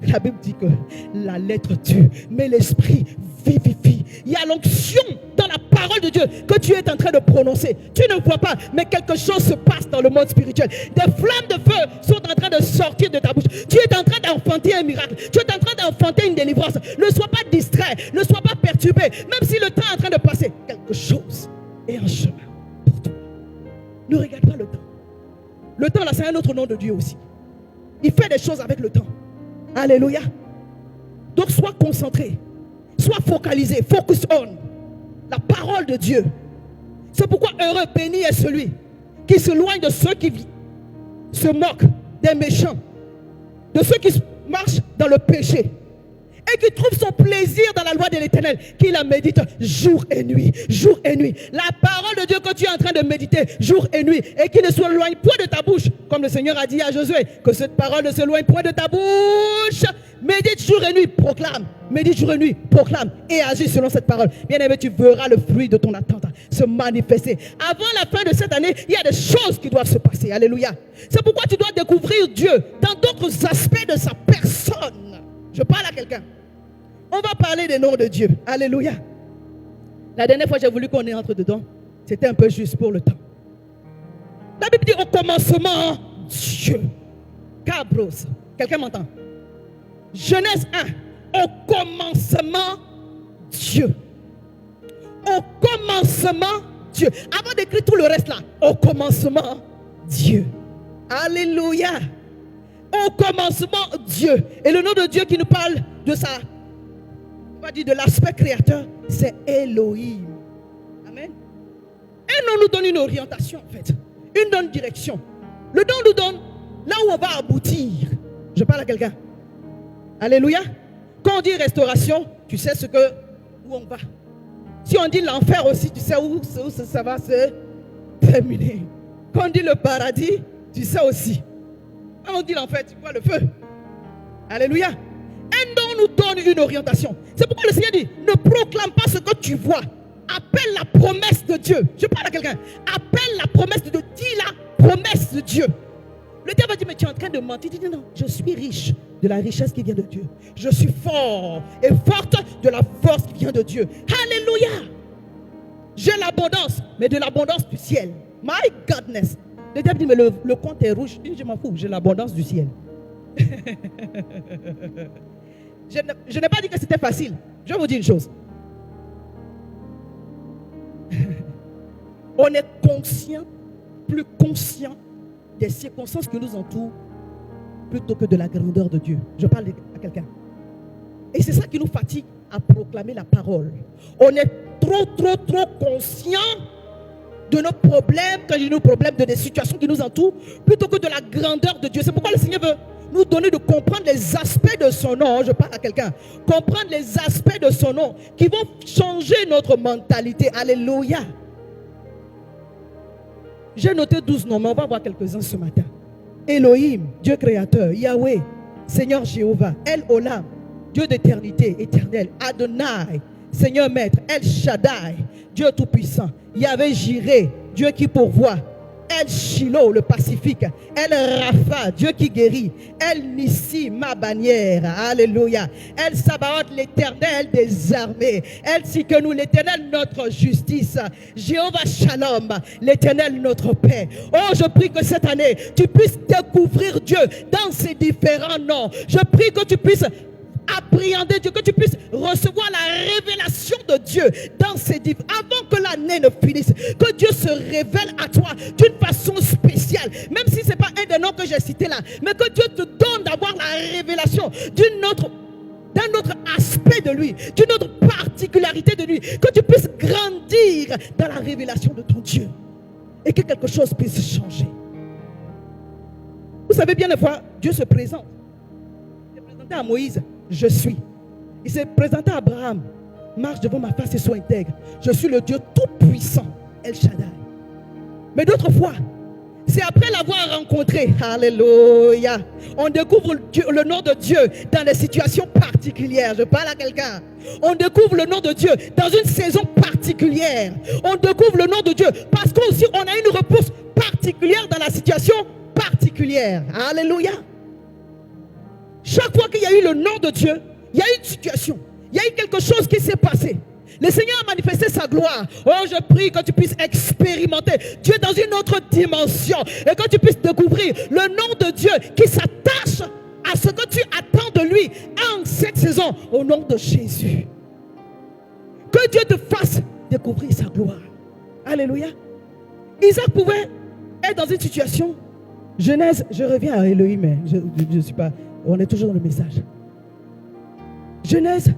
La Bible dit que la lettre tue, mais l'esprit vivifie. Il y a l'onction dans la parole de Dieu que tu es en train de prononcer. Tu ne vois pas, mais quelque chose se passe dans le monde spirituel. Des flammes de feu sont en train de sortir de ta bouche. Tu es en train d'enfanter un miracle. Tu es en train d'enfanter une délivrance. Ne sois pas distrait, ne sois pas perturbé. Même si le temps est en train de passer, quelque chose est en chemin pour toi. Ne regarde pas le temps. Le temps là, c'est un autre nom de Dieu aussi. Il fait des choses avec le temps. Alléluia. Donc sois concentré. Sois focalisé. Focus on la parole de Dieu. C'est pourquoi heureux, béni est celui qui s'éloigne de ceux qui se moquent des méchants, de ceux qui marchent dans le péché et qui trouve son plaisir dans la loi de l'Éternel, qui la médite jour et nuit, jour et nuit. La parole de Dieu que tu es en train de méditer jour et nuit et qui ne s'éloigne point de ta bouche, comme le Seigneur a dit à Josué, que cette parole ne s'éloigne point de ta bouche. Médite jour et nuit, proclame. Médite jour et nuit, proclame et agis selon cette parole. Bien aimé, tu verras le fruit de ton attente se manifester. Avant la fin de cette année, il y a des choses qui doivent se passer. Alléluia. C'est pourquoi tu dois découvrir Dieu dans d'autres aspects de sa personne. Je parle à quelqu'un. On va parler des noms de Dieu. Alléluia. La dernière fois, j'ai voulu qu'on entre dedans. C'était un peu juste pour le temps. La Bible dit au commencement, Dieu. Cabros. Quelqu'un m'entend? Genèse 1. Au commencement, Dieu. Au commencement, Dieu. Avant d'écrire tout le reste là, au commencement, Dieu. Alléluia. Au commencement, Dieu. Et le nom de Dieu qui nous parle de ça, on va dire de l'aspect créateur, c'est Elohim. Amen. Et non nous donne une orientation en fait. une donne direction. Le don nous donne là où on va aboutir. Je parle à quelqu'un. Alléluia. Quand on dit restauration, tu sais où on va. Si on dit l'enfer aussi, tu sais où ça va se terminer. Quand on dit le paradis, tu sais aussi. Quand on dit l'enfer, tu vois le feu. Alléluia. Un don nous donne une orientation. C'est pourquoi le Seigneur dit, ne proclame pas ce que tu vois. Appelle la promesse de Dieu. Je parle à quelqu'un. Appelle la promesse de Dieu. Dis la promesse de Dieu. Le diable va dire, mais tu es en train de mentir. Tu dis, non, je suis riche de la richesse qui vient de Dieu. Je suis fort et forte de la force qui vient de Dieu. Alléluia. J'ai l'abondance, mais de l'abondance du ciel. My goodness. Le diable dit, mais le compte est rouge. Je m'en fous, j'ai l'abondance du ciel. Je n'ai pas dit que c'était facile. Je vais vous dire une chose. On est conscient, plus conscient des circonstances qui nous entourent plutôt que de la grandeur de Dieu. Je parle à quelqu'un. Et c'est ça qui nous fatigue à proclamer la parole. On est trop conscient de nos problèmes, quand je dis nos problèmes, de des situations qui nous entourent, plutôt que de la grandeur de Dieu. C'est pourquoi le Seigneur veut nous donner de comprendre les aspects de son nom. Je parle à quelqu'un. Comprendre les aspects de son nom qui vont changer notre mentalité. Alléluia. J'ai noté 12 noms, mais on va voir quelques-uns ce matin. Elohim, Dieu créateur. Yahweh, Seigneur Jéhovah. El Olam, Dieu d'éternité, éternel. Adonai, Seigneur maître. El Shaddai, Dieu tout-puissant. Yahvé Jireh, Dieu qui pourvoit. El Shiloh, le Pacifique. El Rapha, Dieu qui guérit. El Nissi, ma bannière. Alléluia. El Sabaoth, l'éternel des armées. El Tsidkenu, l'éternel notre justice. Jéhovah Shalom, l'éternel notre paix. Oh, je prie que cette année, tu puisses découvrir Dieu dans ses différents noms. Je prie que tu puisses appréhender Dieu, que tu puisses recevoir la révélation de Dieu dans ces divins, avant que l'année ne finisse, que Dieu se révèle à toi d'une façon spéciale, même si ce n'est pas un des noms que j'ai cités là, mais que Dieu te donne d'avoir la révélation d'un autre aspect de lui, d'une autre particularité de lui, que tu puisses grandir dans la révélation de ton Dieu et que quelque chose puisse changer. Vous savez bien des fois, Dieu se présente. Il s'est présenté à Moïse. Je suis. Il s'est présenté à Abraham. Marche devant ma face et sois intègre. Je suis le Dieu tout-puissant, El Shaddai. Mais d'autres fois, c'est après l'avoir rencontré, alléluia, on découvre le nom de Dieu dans des situations particulières. Je parle à quelqu'un. On découvre le nom de Dieu dans une saison particulière. On découvre le nom de Dieu parce qu'aussi on a une réponse particulière dans la situation particulière. Alléluia. Chaque fois qu'il y a eu le nom de Dieu, il y a eu une situation, il y a eu quelque chose qui s'est passé. Le Seigneur a manifesté sa gloire. Oh, je prie que tu puisses expérimenter Dieu dans une autre dimension et que tu puisses découvrir le nom de Dieu qui s'attache à ce que tu attends de lui en cette saison au nom de Jésus. Que Dieu te fasse découvrir sa gloire. Alléluia. Isaac pouvait être dans une situation. Genèse, je reviens à Elohim, mais je ne suis pas... On est toujours dans le message. Genèse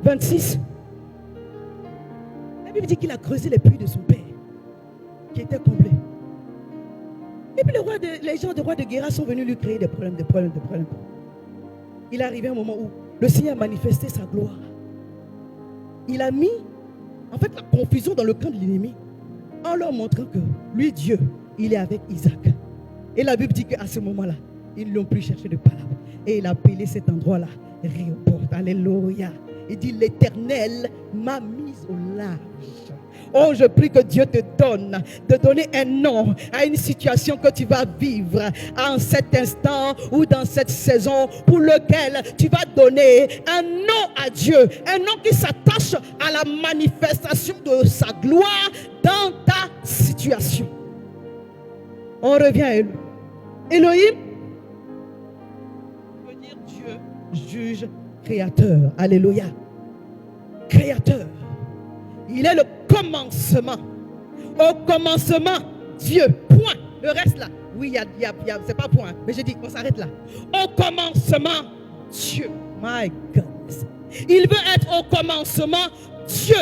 26. La Bible dit qu'il a creusé les puits de son père, qui étaient comblés. Et puis les gens des rois de Guéra sont venus lui créer des problèmes. Il est arrivé un moment où le Seigneur a manifesté sa gloire. Il a mis, en fait, la confusion dans le camp de l'ennemi, en leur montrant que lui, Dieu, il est avec Isaac. Et la Bible dit qu'à ce moment-là, ils l'ont plus cherché de palabre. Et il a appelé cet endroit-là Rehoboth. Alléluia. Il dit, l'Éternel m'a mise au large. Oh, je prie que Dieu te donne de donner un nom à une situation que tu vas vivre en cet instant ou dans cette saison pour lequel tu vas donner un nom à Dieu. Un nom qui s'attache à la manifestation de sa gloire dans ta situation. On revient à Elohim. Juge, créateur. Alléluia. Créateur. Il est le commencement. Au commencement, Dieu. Point. Le reste là. Oui, c'est pas point. Mais je dis, on s'arrête là. Au commencement, Dieu. My goodness. Il veut être au commencement, Dieu,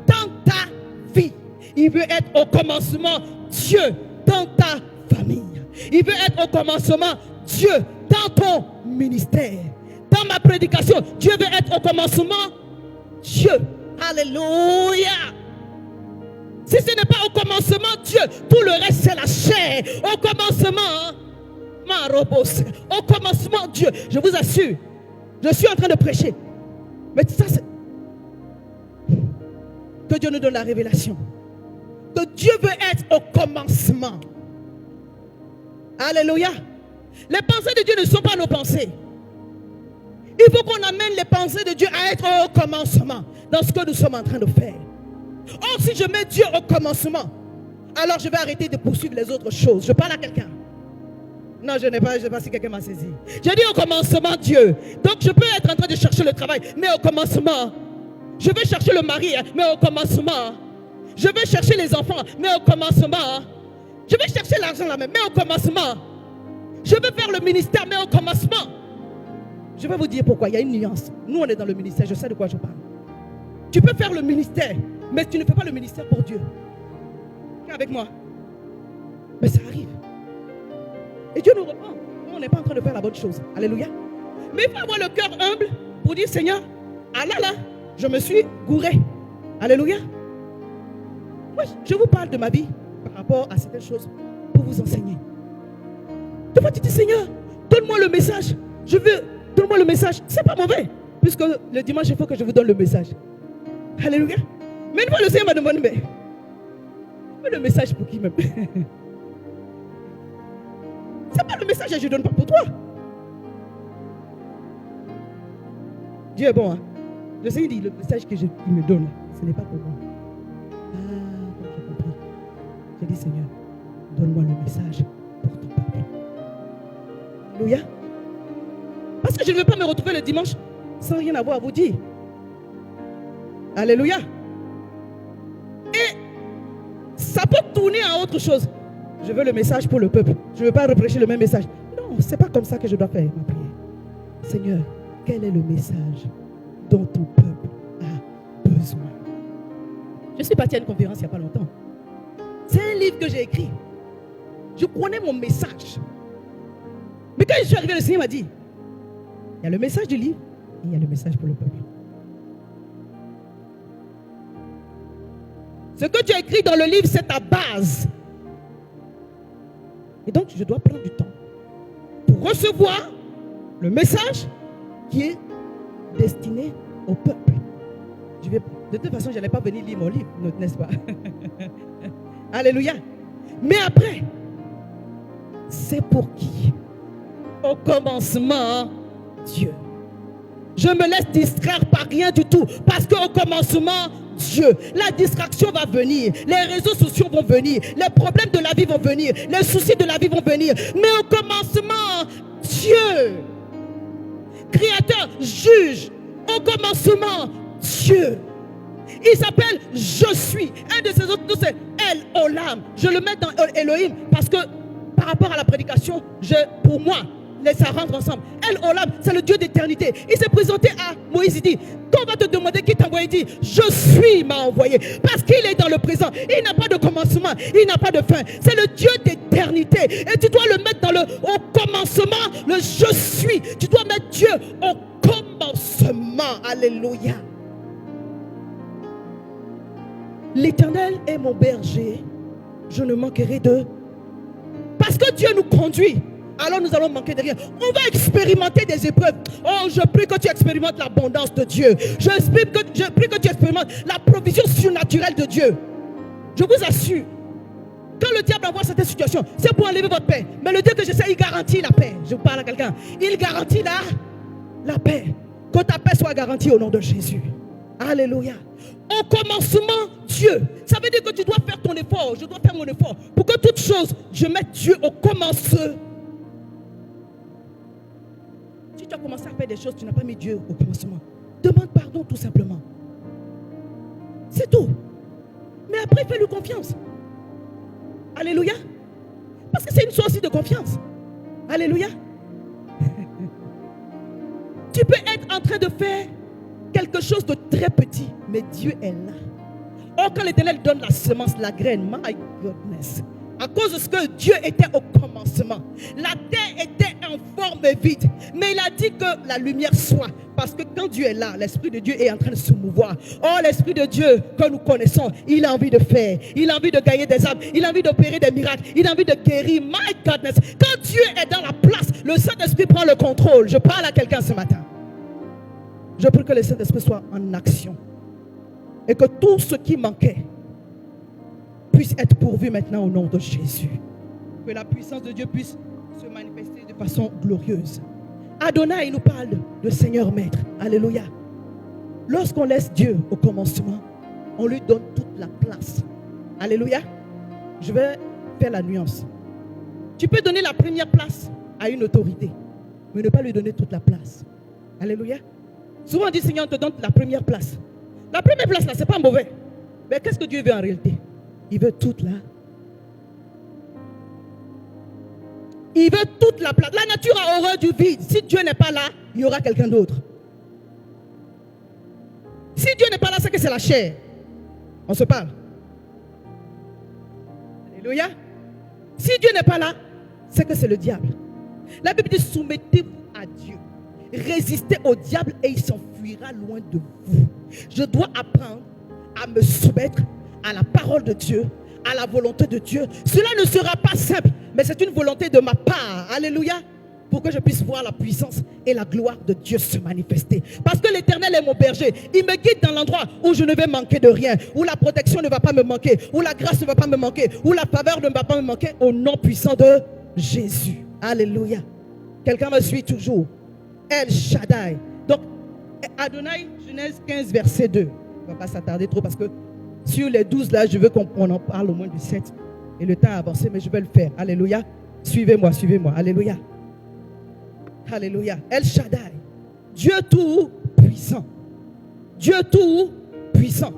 dans ta vie. Il veut être au commencement, Dieu, dans ta famille. Il veut être au commencement, Dieu, dans ton ministère. Dans ma prédication, Dieu veut être au commencement, Dieu. Alléluia. Si ce n'est pas au commencement, Dieu, tout le reste c'est la chair. Au commencement, au commencement, Dieu. Je vous assure, je suis en train de prêcher. Mais ça, c'est que Dieu nous donne la révélation. Que Dieu veut être au commencement. Alléluia. Les pensées de Dieu ne sont pas nos pensées. Il faut qu'on amène les pensées de Dieu à être au commencement dans ce que nous sommes en train de faire. Or, si je mets Dieu au commencement, alors je vais arrêter de poursuivre les autres choses. Je parle à quelqu'un. Non, je ne sais pas si quelqu'un m'a saisi. Je dis au commencement Dieu. Donc je peux être en train de chercher le travail, mais au commencement. Je vais chercher le mari, mais au commencement. Je vais chercher les enfants, mais au commencement. Je vais chercher l'argent là même, mais au commencement. Je vais faire le ministère, mais au commencement. Je vais vous dire pourquoi, il y a une nuance. Nous, on est dans le ministère, je sais de quoi je parle. Tu peux faire le ministère, mais tu ne fais pas le ministère pour Dieu. Viens avec moi. Mais ça arrive. Et Dieu nous reprend. Nous, on n'est pas en train de faire la bonne chose. Alléluia. Mais il faut avoir le cœur humble pour dire, Seigneur, ah là, je me suis gouré. Alléluia. Moi, je vous parle de ma vie par rapport à certaines choses pour vous enseigner. Tu vas te dire, Seigneur, donne-moi le message. Donne-moi le message. C'est pas mauvais. Puisque le dimanche, il faut que je vous donne le message. Alléluia. Mais une fois, le Seigneur m'a demandé, mais le message pour qui même? C'est pas le message que je ne donne pas pour toi. Dieu est bon. Hein? Le Seigneur dit, le message qu'il me donne, ce n'est pas pour moi. Ah, donc j'ai compris. J'ai dit, Seigneur, donne-moi le message pour ton peuple. Alléluia. Parce que je ne veux pas me retrouver le dimanche sans rien avoir à vous dire. Alléluia. Et ça peut tourner à autre chose. Je veux le message pour le peuple. Je ne veux pas reprêcher le même message. Non, ce n'est pas comme ça que je dois faire ma prière. Seigneur, quel est le message dont ton peuple a besoin? Je suis partie à une conférence il n'y a pas longtemps. C'est un livre que j'ai écrit. Je connais mon message. Mais quand je suis arrivé, le Seigneur m'a dit, il y a le message du livre et il y a le message pour le peuple. Ce que tu as écrit dans le livre, c'est ta base. Et donc, je dois prendre du temps pour recevoir le message qui est destiné au peuple. De toute façon, je n'allais pas venir lire mon livre, n'est-ce pas? Alléluia. Mais après, c'est pour qui? Au commencement, Dieu. Je me laisse distraire par rien du tout. Parce qu'au commencement, Dieu. La distraction va venir. Les réseaux sociaux vont venir. Les problèmes de la vie vont venir. Les soucis de la vie vont venir. Mais au commencement, Dieu. Créateur, juge. Au commencement, Dieu. Il s'appelle Je suis. Un de ses autres noms, c'est El Olam. Je le mets dans Elohim parce que par rapport à la prédication, pour moi, ça rentre ensemble. El Olam, c'est le Dieu d'éternité. Il s'est présenté à Moïse, il dit, quand on va te demander qui t'a envoyé, il dit, je suis m'a envoyé. Parce qu'il est dans le présent. Il n'a pas de commencement, il n'a pas de fin. C'est le Dieu d'éternité. Et tu dois le mettre au commencement, le je suis. Tu dois mettre Dieu au commencement. Alléluia. L'Éternel est mon berger. Je ne manquerai de... Parce que Dieu nous conduit. Alors nous allons manquer de rien. On va expérimenter des épreuves. Oh, je prie que tu expérimentes l'abondance de Dieu. Je prie que tu expérimentes la provision surnaturelle de Dieu. Je vous assure, quand le diable envoie certaines situations, c'est pour enlever votre paix. Mais le Dieu que je sais, il garantit la paix. Je vous parle à quelqu'un. Il garantit la paix. Que ta paix soit garantie au nom de Jésus. Alléluia. Au commencement, Dieu. Ça veut dire que tu dois faire ton effort. Je dois faire mon effort. Pour que toute chose, je mette Dieu au commencement. Si tu as commencé à faire des choses, tu n'as pas mis Dieu au commencement. Demande pardon tout simplement. C'est tout. Mais après, fais-lui confiance. Alléluia. Parce que c'est une source de confiance. Alléluia. Tu peux être en train de faire quelque chose de très petit, mais Dieu est là. Or, quand l'Éternel donne la semence, la graine, my goodness. À cause de ce que Dieu était au commencement. La terre était en forme vide. Mais il a dit que la lumière soit. Parce que quand Dieu est là, l'Esprit de Dieu est en train de se mouvoir. Oh, l'Esprit de Dieu que nous connaissons, il a envie de faire. Il a envie de gagner des âmes. Il a envie d'opérer des miracles. Il a envie de guérir. My goodness. Quand Dieu est dans la place, le Saint-Esprit prend le contrôle. Je parle à quelqu'un ce matin. Je prie que le Saint-Esprit soit en action. Et que tout ce qui manquait puisse être pourvu maintenant au nom de Jésus. Que la puissance de Dieu puisse se manifester de façon glorieuse. Adonai nous parle de Seigneur Maître. Alléluia. Lorsqu'on laisse Dieu au commencement, on lui donne toute la place. Alléluia. Je vais faire la nuance. Tu peux donner la première place à une autorité, mais ne pas lui donner toute la place. Alléluia. Souvent on dit Seigneur, on te donne la première place. La première place là, c'est pas mauvais. Mais qu'est-ce que Dieu veut en réalité? Il veut toute la. Il veut toute la place. La nature a horreur du vide. Si Dieu n'est pas là, il y aura quelqu'un d'autre. Si Dieu n'est pas là, c'est que c'est la chair. On se parle. Alléluia. Si Dieu n'est pas là, c'est que c'est le diable. La Bible dit soumettez-vous à Dieu. Résistez au diable et il s'enfuira loin de vous. Je dois apprendre à me soumettre à la parole de Dieu, à la volonté de Dieu. Cela ne sera pas simple, mais c'est une volonté de ma part. Alléluia. Pour que je puisse voir la puissance et la gloire de Dieu se manifester. Parce que l'Éternel est mon berger. Il me guide dans l'endroit où je ne vais manquer de rien, où la protection ne va pas me manquer, où la grâce ne va pas me manquer, où la faveur ne va pas me manquer, au nom puissant de Jésus. Alléluia. Quelqu'un me suit toujours. El Shaddai. Donc, Adonai, Genèse 15, verset 2. On ne va pas s'attarder trop parce que sur les 12 là, je veux qu'on en parle au moins du 7. Et le temps a avancé, mais je vais le faire. Alléluia. Suivez-moi, suivez-moi. Alléluia. Alléluia. El Shaddai. Dieu tout puissant. Dieu tout puissant.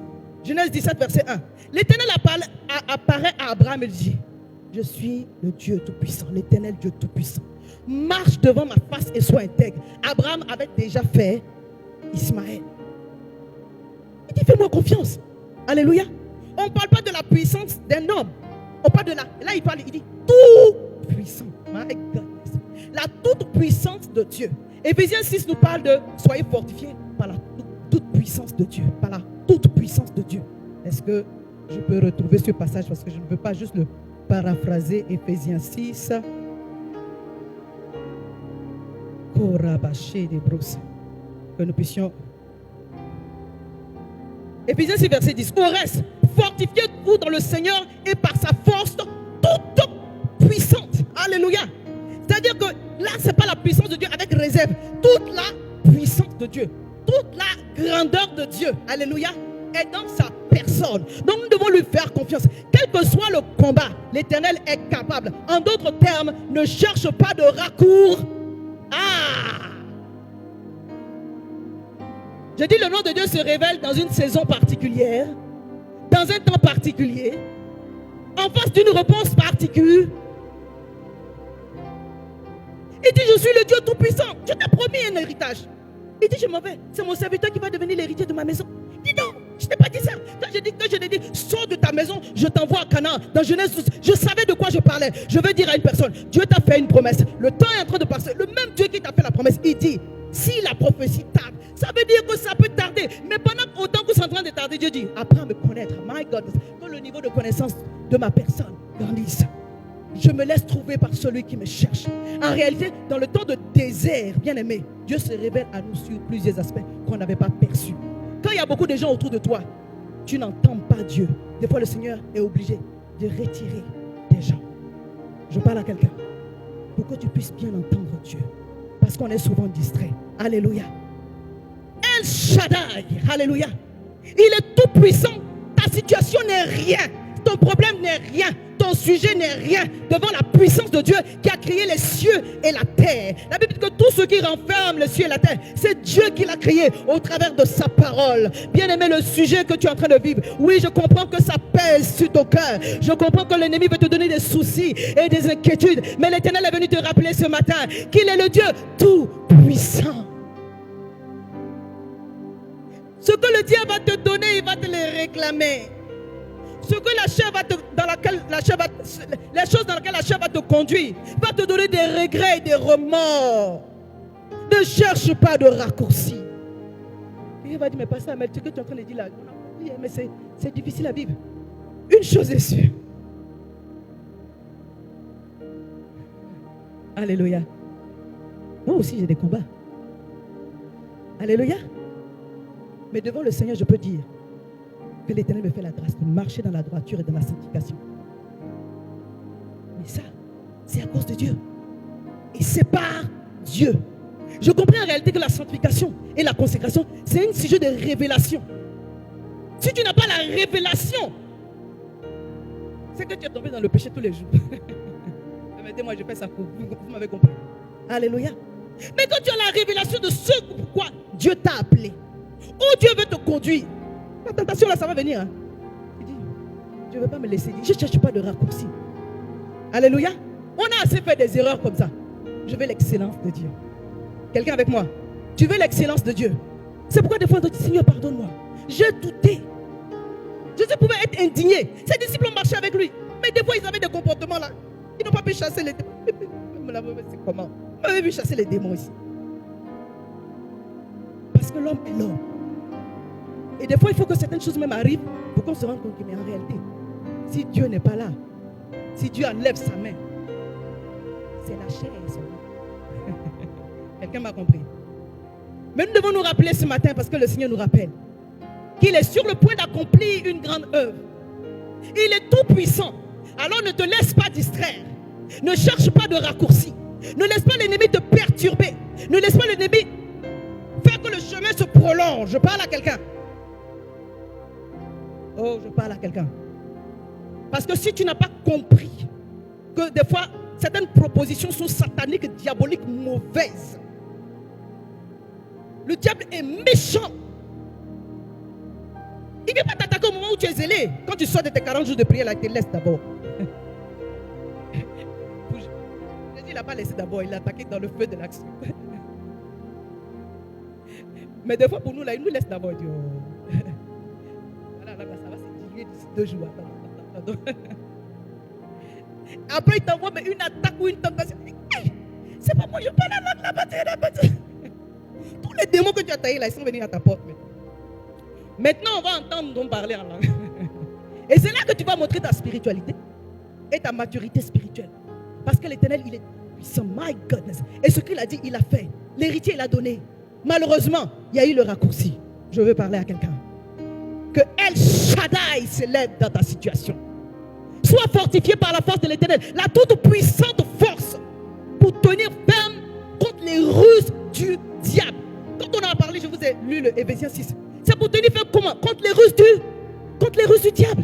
Genèse 17, verset 1. L'Éternel apparaît à Abraham et dit: je suis le Dieu tout puissant, l'Éternel Dieu tout puissant. Marche devant ma face et sois intègre. Abraham avait déjà fait Ismaël. Il dit: fais-moi confiance. Alléluia. On ne parle pas de la puissance d'un homme. On parle de la. Là, il parle, il dit tout puissant. My goodness. La toute puissance de Dieu. Éphésiens 6 nous parle de soyez fortifiés par la toute puissance de Dieu. Par la toute puissance de Dieu. Est-ce que je peux retrouver ce passage parce que je ne veux pas juste le paraphraser. Éphésiens 6. Que nous puissions. Éphésiens 6, verset 10. Au reste, fortifiez-vous dans le Seigneur et par sa force toute puissante. Alléluia. C'est-à-dire que là, ce n'est pas la puissance de Dieu avec réserve. Toute la puissance de Dieu, toute la grandeur de Dieu, alléluia, est dans sa personne. Donc nous devons lui faire confiance. Quel que soit le combat, l'Éternel est capable. En d'autres termes, ne cherche pas de raccourci. Je dis le nom de Dieu se révèle dans une saison particulière, dans un temps particulier, en face d'une réponse particulière. Il dit: je suis le Dieu tout-puissant. Je t'ai promis un héritage. Il dit: je m'en vais. C'est mon serviteur qui va devenir l'héritier de ma maison. Il dit: non, je t'ai pas dit ça. Quand je l'ai dit, sors de ta maison, je t'envoie à Canaan. Dans Genèse 12, je savais de quoi je parlais. Je veux dire à une personne: Dieu t'a fait une promesse. Le temps est en train de passer. Le même Dieu qui t'a fait la promesse, il dit: si la prophétie tarde, ça veut dire que ça peut tarder. Mais pendant autant que c'est en train de tarder, Dieu dit: apprends à me connaître. My God, que le niveau de connaissance de ma personne grandisse. Je me laisse trouver par celui qui me cherche. En réalité, dans le temps de désert, bien aimé, Dieu se révèle à nous sur plusieurs aspects qu'on n'avait pas perçus. Quand il y a beaucoup de gens autour de toi, tu n'entends pas Dieu. Des fois, le Seigneur est obligé de retirer des gens. Je parle à quelqu'un pour que tu puisses bien entendre Dieu. Parce qu'on est souvent distrait. Alléluia. El Shaddai. Alléluia. Il est tout puissant. Ta situation n'est rien. Ton problème n'est rien. Ton sujet n'est rien devant la puissance de Dieu qui a créé les cieux et la terre. La Bible dit que tout ce qui renferme les cieux et la terre, c'est Dieu qui l'a créé au travers de sa parole. Bien aimé, le sujet que tu es en train de vivre, oui, je comprends que ça pèse sur ton cœur. Je comprends que l'ennemi veut te donner des soucis et des inquiétudes. Mais l'Éternel est venu te rappeler ce matin qu'il est le Dieu tout puissant. Ce que le diable va te donner, il va te le réclamer. Ce que la chair les choses dans lesquelles la chair va te conduire, va te donner des regrets et des remords. Ne cherche pas de raccourcis. Il va dire, mais pasteur, mais ce que tu es en train de dire là, on a compris, mais c'est difficile à vivre. Une chose est sûre. Alléluia. Moi aussi, j'ai des combats. Alléluia. Mais devant le Seigneur, je peux dire que l'Éternel me fait la grâce de marcher dans la droiture et dans la sanctification. Mais ça, c'est à cause de Dieu. Et c'est par Dieu. Je comprends en réalité que la sanctification et la consécration, c'est un sujet de révélation. Si tu n'as pas la révélation, c'est que tu es tombé dans le péché tous les jours. Permettez-moi, je fais ça pour vous. Vous m'avez compris. Alléluia. Mais quand tu as la révélation de ce pourquoi Dieu t'a appelé, où Dieu veut te conduire, la tentation là, ça va venir. Hein. Tu dis, je ne veux pas me laisser dire. Je ne cherche pas de raccourci. Alléluia. On a assez fait des erreurs comme ça. Je veux l'excellence de Dieu. Quelqu'un avec moi? Tu veux l'excellence de Dieu? C'est pourquoi des fois on te dit, Seigneur, pardonne-moi. J'ai douté. Jésus pouvait être indigné. Ses disciples ont marché avec lui. Mais des fois, ils avaient des comportements là. Ils n'ont pas pu chasser les démons. C'est comment? Vous m'avez vu chasser les démons ici. Parce que l'homme est l'homme. Et des fois, il faut que certaines choses même arrivent pour qu'on se rende compte que, mais en réalité, si Dieu n'est pas là, si Dieu enlève sa main, c'est la chair et son âme. Quelqu'un m'a compris? Mais nous devons nous rappeler ce matin, parce que le Seigneur nous rappelle qu'il est sur le point d'accomplir une grande œuvre. Il est tout puissant. Alors ne te laisse pas distraire. Ne cherche pas de raccourcis. Ne laisse pas l'ennemi te perturber. Ne laisse pas l'ennemi faire que le chemin se prolonge. Je parle à quelqu'un. Oh, je parle à quelqu'un. Parce que si tu n'as pas compris que des fois, certaines propositions sont sataniques, diaboliques, mauvaises. Le diable est méchant. Il ne vient pas t'attaquer au moment où tu es zélé. Quand tu sors de tes 40 jours de prière, là, il te laisse d'abord. Il n'a pas laissé d'abord, il l'a attaqué dans le feu de l'action. Mais des fois, pour nous, là, il nous laisse d'abord. Il dit, oh. Voilà, là, ça va se diluer d'ici 2 jours. Attends. Après, il t'envoie une attaque ou une tentation. C'est pas moi, je parle la langue là-bas. Tous les démons que tu as taillés là, ils sont venus à ta porte. Maintenant, on va entendre parler en langue. Et c'est là que tu vas montrer ta spiritualité et ta maturité spirituelle. Parce que l'Éternel, il est puissant. My goodness. Et ce qu'il a dit, il a fait. L'héritier, il a donné. Malheureusement, il y a eu le raccourci. Je veux parler à quelqu'un. Que El Shaddai s'élève dans ta situation. Sois fortifié par la force de l'Éternel. La toute puissante force pour tenir ferme contre les ruses du diable. Quand on en a parlé, je vous ai lu le Éphésiens 6. C'est pour tenir ferme comment? Contre les ruses du diable.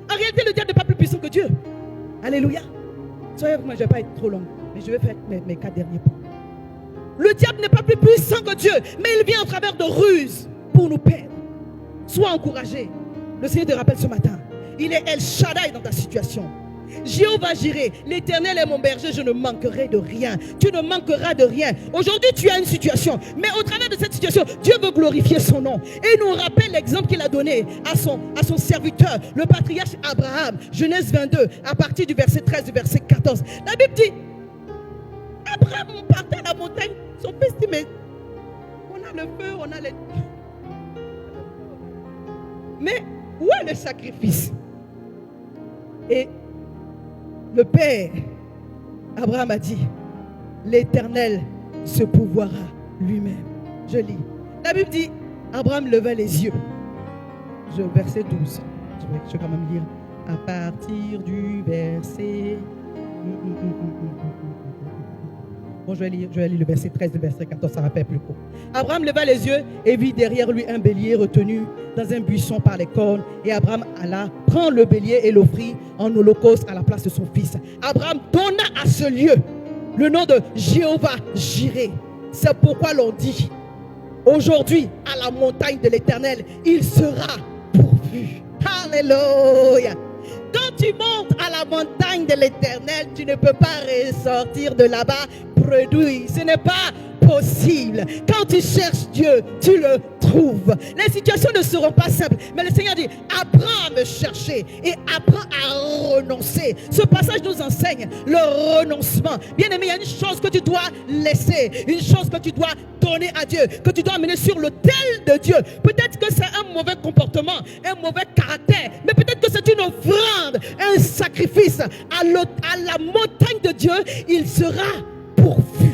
En réalité, le diable n'est pas plus puissant que Dieu. Alléluia. Soyez avec moi, je ne vais pas être trop long, mais je vais faire mes 4 derniers points. Le diable n'est pas plus puissant que Dieu, mais il vient au travers de ruses pour nous perdre. Sois encouragé. Le Seigneur te rappelle ce matin. Il est El Shaddai dans ta situation. Jéhovah Jireh, l'Éternel est mon berger, je ne manquerai de rien. Tu ne manqueras de rien. Aujourd'hui, tu as une situation, mais au travers de cette situation, Dieu veut glorifier son nom. Et il nous rappelle l'exemple qu'il a donné à son serviteur, le patriarche Abraham, Genèse 22, à partir du verset 13, du verset 14. La Bible dit, Abraham partait à la montagne, son fils dit, mais on a le feu, on a les... Mais où est le sacrifice? Et le père, Abraham a dit, l'Éternel se pourvoira lui-même. Je lis. La Bible dit, Abraham leva les yeux. Verset 12. Je vais quand même lire à partir du verset... Bon, je vais lire le verset 13, le verset 14, ça rappelle plus court. Abraham leva les yeux et vit derrière lui un bélier retenu dans un buisson par les cornes. Et Abraham alla prendre le bélier et l'offrit en holocauste à la place de son fils. Abraham donna à ce lieu le nom de Jéhovah Jireh. C'est pourquoi l'on dit, aujourd'hui, à la montagne de l'Éternel, il sera pourvu. Alléluia. Quand tu montes à la montagne de l'Éternel, tu ne peux pas ressortir de là-bas produit. Ce n'est pas possible. Quand tu cherches Dieu, tu le trouves. Les situations ne seront pas simples, mais le Seigneur dit, apprends à me chercher et apprends à renoncer. Ce passage nous enseigne le renoncement. Bien aimé, il y a une chose que tu dois laisser, une chose que tu dois donner à Dieu, que tu dois amener sur l'autel de Dieu. Peut-être que c'est un mauvais comportement, un mauvais caractère, mais peut-être que c'est une offrande, un sacrifice. À la montagne de Dieu, il sera pourvu.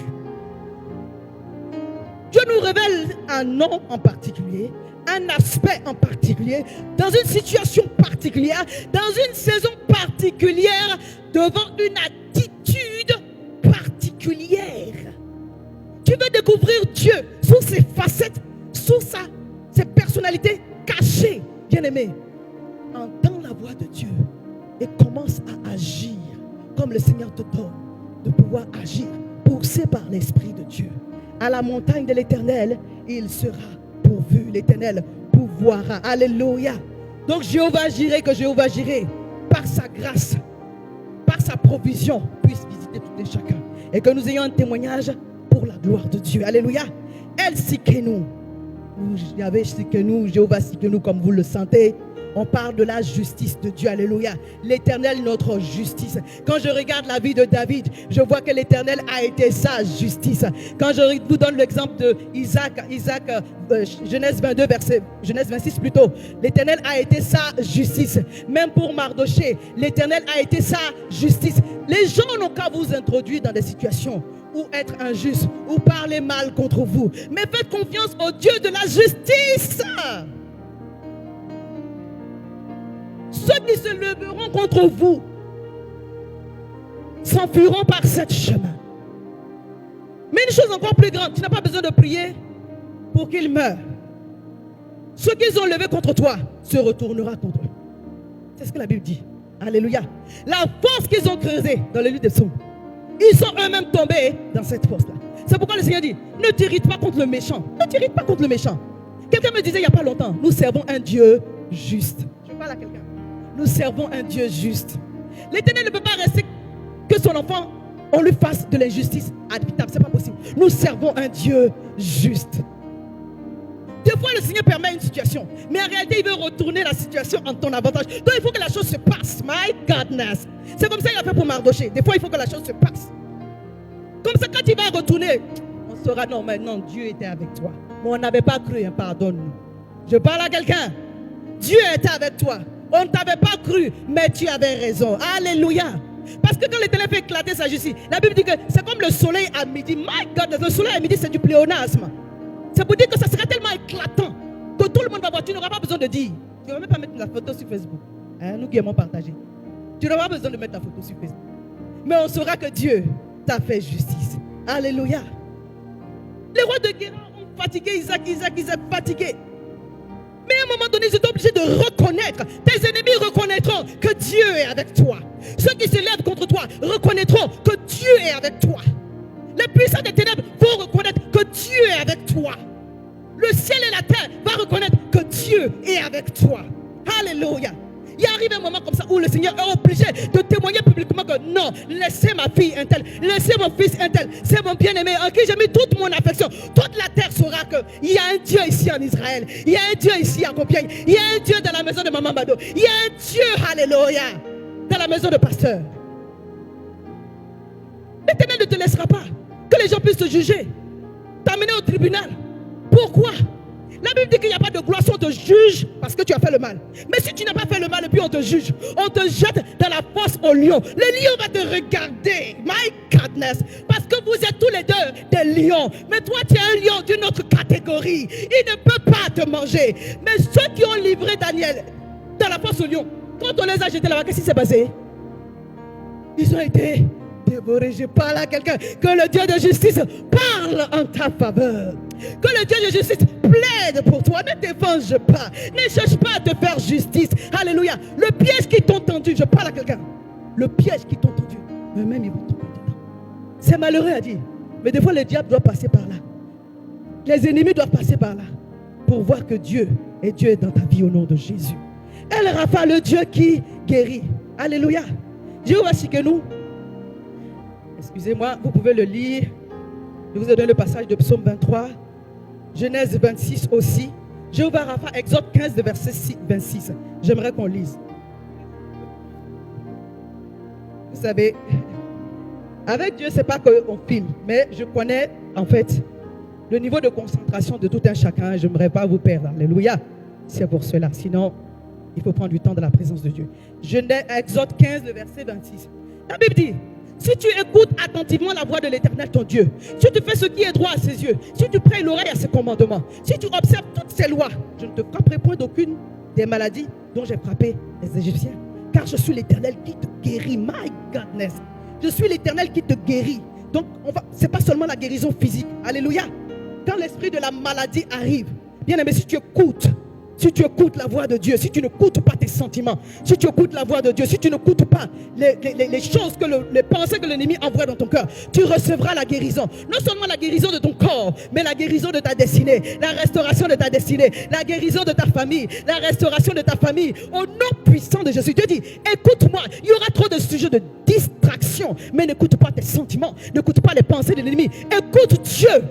Dieu nous révèle un nom en particulier, un aspect en particulier, dans une situation particulière, dans une saison particulière, devant une attitude particulière. Tu veux découvrir Dieu sous ses facettes, sous ses personnalités cachées. Bien-aimé, entends la voix de Dieu et commence à agir comme le Seigneur te donne de pouvoir agir, poussé par l'Esprit de Dieu. À la montagne de l'Éternel, il sera pourvu. L'Éternel pourvoira. Alléluia. Donc Jéhovah Jireh, que Jéhovah Jireh, par sa grâce, par sa provision, puisse visiter tout et chacun. Et que nous ayons un témoignage pour la gloire de Dieu. Alléluia. El Sikenu. Yahvé Sikenu, Jéhovah Sikenu, comme vous le sentez. On parle de la justice de Dieu. Alléluia. L'Éternel, notre justice. Quand je regarde la vie de David, je vois que l'Éternel a été sa justice. Quand je vous donne l'exemple de Isaac, Genèse 22, Genèse 26 plutôt. L'Éternel a été sa justice. Même pour Mardoché, l'Éternel a été sa justice. Les gens n'ont qu'à vous introduire dans des situations ou être injustes ou parler mal contre vous. Mais faites confiance au Dieu de la justice. Ceux qui se leveront contre vous s'enfuiront par cet chemin. Mais une chose encore plus grande, tu n'as pas besoin de prier pour qu'ils meurent. Ceux qu'ils ont levés contre toi se retournera contre eux. C'est ce que la Bible dit. Alléluia. La force qu'ils ont creusée dans le livre des psaumes, ils sont eux-mêmes tombés dans cette force-là. C'est pourquoi le Seigneur dit, ne t'irrite pas contre le méchant. Ne t'irrite pas contre le méchant. Quelqu'un me disait il n'y a pas longtemps, nous servons un Dieu juste. Je parle à quelqu'un. Nous servons un Dieu juste. L'Éternel ne peut pas rester que son enfant, on lui fasse de l'injustice habitable. Ce n'est pas possible. Nous servons un Dieu juste. Des fois, le Seigneur permet une situation, mais en réalité, il veut retourner la situation en ton avantage. Donc, il faut que la chose se passe. My goodness. C'est comme ça qu'il a fait pour Mardoché. Des fois, il faut que la chose se passe. Comme ça, quand il va retourner, on saura, non, maintenant, Dieu était avec toi. Mais on n'avait pas cru, hein, pardonne-nous. Je parle à quelqu'un. Dieu était avec toi. On ne t'avait pas cru, mais tu avais raison. Alléluia. Parce que quand l'Éternel fait éclater sa justice, la Bible dit que c'est comme le soleil à midi. My God, le soleil à midi, c'est du pléonasme. C'est pour dire que ça sera tellement éclatant que tout le monde va voir. Tu n'auras pas besoin de dire. Tu ne vas même pas mettre la photo sur Facebook. Hein, nous qui aimons partager. Tu n'auras pas besoin de mettre la photo sur Facebook. Mais on saura que Dieu t'a fait justice. Alléluia. Les rois de Guérard ont fatigué Isaac fatigué. Mais à un moment donné, ils sont obligés de reconnaître. Tes ennemis reconnaîtront que Dieu est avec toi. Ceux qui se lèvent contre toi reconnaîtront que Dieu est avec toi. Les puissants des ténèbres vont reconnaître que Dieu est avec toi. Le ciel et la terre vont reconnaître que Dieu est avec toi. Alléluia. Il arrive un moment comme ça où le Seigneur est obligé de témoigner publiquement que non, laissez ma fille un tel, laissez mon fils un tel, c'est mon bien-aimé en qui j'ai mis toute mon affection. Toute la terre saura qu'il y a un Dieu ici en Israël, il y a un Dieu ici à Compiègne, il y a un Dieu dans la maison de Maman Bado, il y a un Dieu, alléluia, dans la maison de pasteur. L'Éternel ne te laissera pas que les gens puissent te juger, t'amener au tribunal. Pourquoi? La Bible dit qu'il n'y a pas de gloire si on te juge parce que tu as fait le mal. Mais si tu n'as pas fait le mal et puis on te juge, on te jette dans la fosse au lion. Le lion va te regarder. My goodness. Parce que vous êtes tous les deux des lions. Mais toi, tu es un lion d'une autre catégorie. Il ne peut pas te manger. Mais ceux qui ont livré Daniel dans la fosse au lion, quand on les a jetés là-bas, qu'est-ce qui s'est passé? Ils ont été dévorés. Je parle à quelqu'un. Que le Dieu de justice parle en ta faveur. Que le Dieu de justice plaide pour toi. Ne te venge pas. Ne cherche pas à te faire justice. Alléluia. Le piège qui t'ont tendu, je parle à quelqu'un. Le piège qui t'ont tendu, eux-mêmes ils vont tomber dedans. C'est malheureux à dire. Mais des fois, le diable doit passer par là. Les ennemis doivent passer par là. Pour voir que Dieu est dans ta vie au nom de Jésus. El Rapha, le Dieu qui guérit. Alléluia. Jéhovah Sikenu. Excusez-moi, vous pouvez le lire Je vous ai donné le passage de Psaume 23, Genèse 26 aussi. Jéhovah Rapha, Exode 15, de verset 26. J'aimerais qu'on lise. Vous savez, avec Dieu, ce n'est pas qu'on filme, mais je connais en fait le niveau de concentration de tout un chacun. Je n'aimerais pas vous perdre. Alléluia. C'est pour cela. Sinon, il faut prendre du temps dans la présence de Dieu. Genèse, Exode 15, le verset 26. La Bible dit, si tu écoutes attentivement la voix de l'Éternel ton Dieu, si tu fais ce qui est droit à ses yeux, si tu prêtes l'oreille à ses commandements, si tu observes toutes ses lois, je ne te frapperai point d'aucune des maladies dont j'ai frappé les Égyptiens. Car je suis l'Éternel qui te guérit. My goodness. Je suis l'Éternel qui te guérit. Donc, ce n'est pas seulement la guérison physique. Alléluia. Quand l'esprit de la maladie arrive, bien aimé, si tu écoutes la voix de Dieu, si tu n'écoutes pas tes sentiments, si tu écoutes la voix de Dieu, si tu n'écoutes pas les choses, les pensées que l'ennemi envoie dans ton cœur, tu recevras la guérison. Non seulement la guérison de ton corps, mais la guérison de ta destinée, la restauration de ta destinée, la guérison de ta famille, la restauration de ta famille. Au nom puissant de Jésus, Dieu dit, écoute-moi, il y aura trop de sujets de distraction, mais n'écoute pas tes sentiments, n'écoute pas les pensées de l'ennemi, écoute Dieu.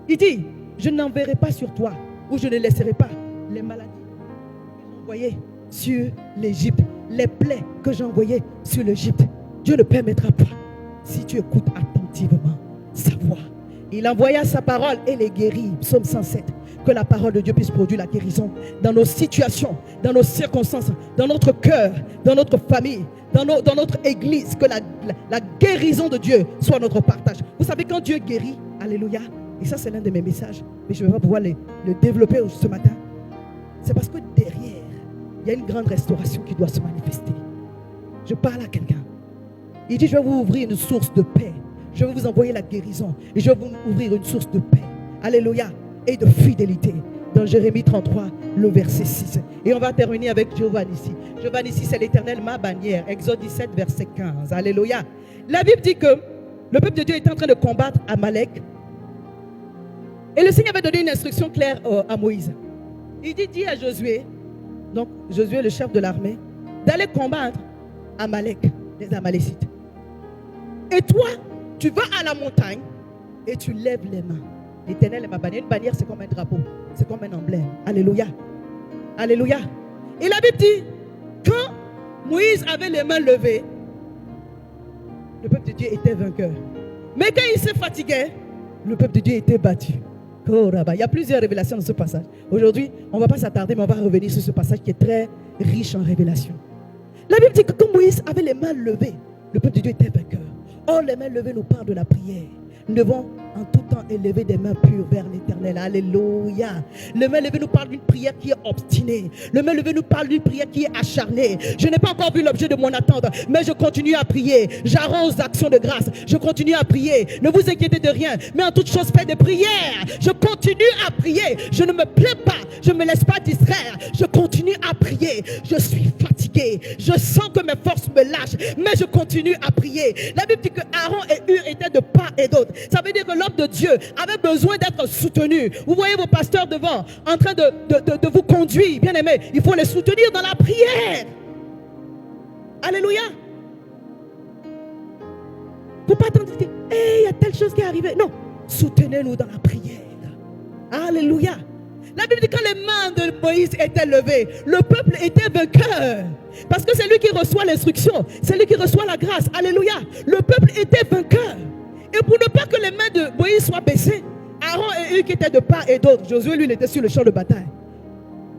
Il dit, je n'enverrai pas sur toi, ou je ne laisserai pas les maladies que j'ai envoyées sur l'Égypte, les plaies que j'ai envoyées sur l'Égypte. Dieu ne permettra pas si tu écoutes attentivement sa voix. Il envoya sa parole et les guérit. Psaume 107. Que la parole de Dieu puisse produire la guérison dans nos situations, dans nos circonstances, dans notre cœur, dans notre famille, dans notre église. Que la guérison de Dieu soit notre partage. Vous savez, quand Dieu guérit, alléluia. Et ça, c'est l'un de mes messages, mais je ne vais pas pouvoir le développer ce matin. C'est parce que derrière, il y a une grande restauration qui doit se manifester. Je parle à quelqu'un. Il dit, je vais vous ouvrir une source de paix. Je vais vous envoyer la guérison. Et je vais vous ouvrir une source de paix. Alléluia. Et de fidélité. Dans Jérémie 33, le verset 6. Et on va terminer avec Jéhovah Nissi. Jéhovah Nissi, c'est l'Éternel, ma bannière. Exode 17, verset 15. Alléluia. La Bible dit que le peuple de Dieu est en train de combattre Amalek. Et le Seigneur avait donné une instruction claire à Moïse. Il dit à Josué, donc Josué le chef de l'armée, d'aller combattre Amalek, les Amalécites. Et toi, tu vas à la montagne et tu lèves les mains. L'Éternel est ma bannière. Une bannière, c'est comme un drapeau, c'est comme un emblème. Alléluia. Alléluia. Et la Bible dit, quand Moïse avait les mains levées, le peuple de Dieu était vainqueur. Mais quand il se fatiguait, le peuple de Dieu était battu. Il y a plusieurs révélations dans ce passage. Aujourd'hui, on ne va pas s'attarder, mais on va revenir sur ce passage qui est très riche en révélations. La Bible dit que quand Moïse avait les mains levées, le peuple de Dieu était vainqueur. Or, les mains levées nous parlent de la prière. Nous devons en tout temps élever des mains pures vers l'Éternel. Alléluia. Les mains levées nous parlent d'une prière qui est obstinée. Les mains levées nous parlent d'une prière qui est acharnée. Je n'ai pas encore vu l'objet de mon attente, mais je continue à prier. J'arrose d'actions de grâce. Je continue à prier. Ne vous inquiétez de rien, mais en toute chose, faites des prières. Je continue à prier. Je ne me plains pas. Je ne me laisse pas distraire. Je continue à prier. Je suis fatigué. Je sens que mes forces me lâchent, mais je continue à prier. La Bible dit que Aaron et Hur étaient de part et d'autre. Ça veut dire que l'homme de Dieu avait besoin d'être soutenu. Vous voyez vos pasteurs devant, en train de vous conduire, bien aimé. Il faut les soutenir dans la prière. Alléluia. Il ne faut pas attendre de dire, il y a telle chose qui est arrivée. Non, soutenez-nous dans la prière. Alléluia. La Bible dit que quand les mains de Moïse étaient levées, le peuple était vainqueur. Parce que c'est lui qui reçoit l'instruction, c'est lui qui reçoit la grâce. Alléluia. Le peuple était vainqueur. Et pour ne pas que les mains de Moïse soient baissées, Aaron et eux qui étaient de part et d'autre, Josué lui il était sur le champ de bataille.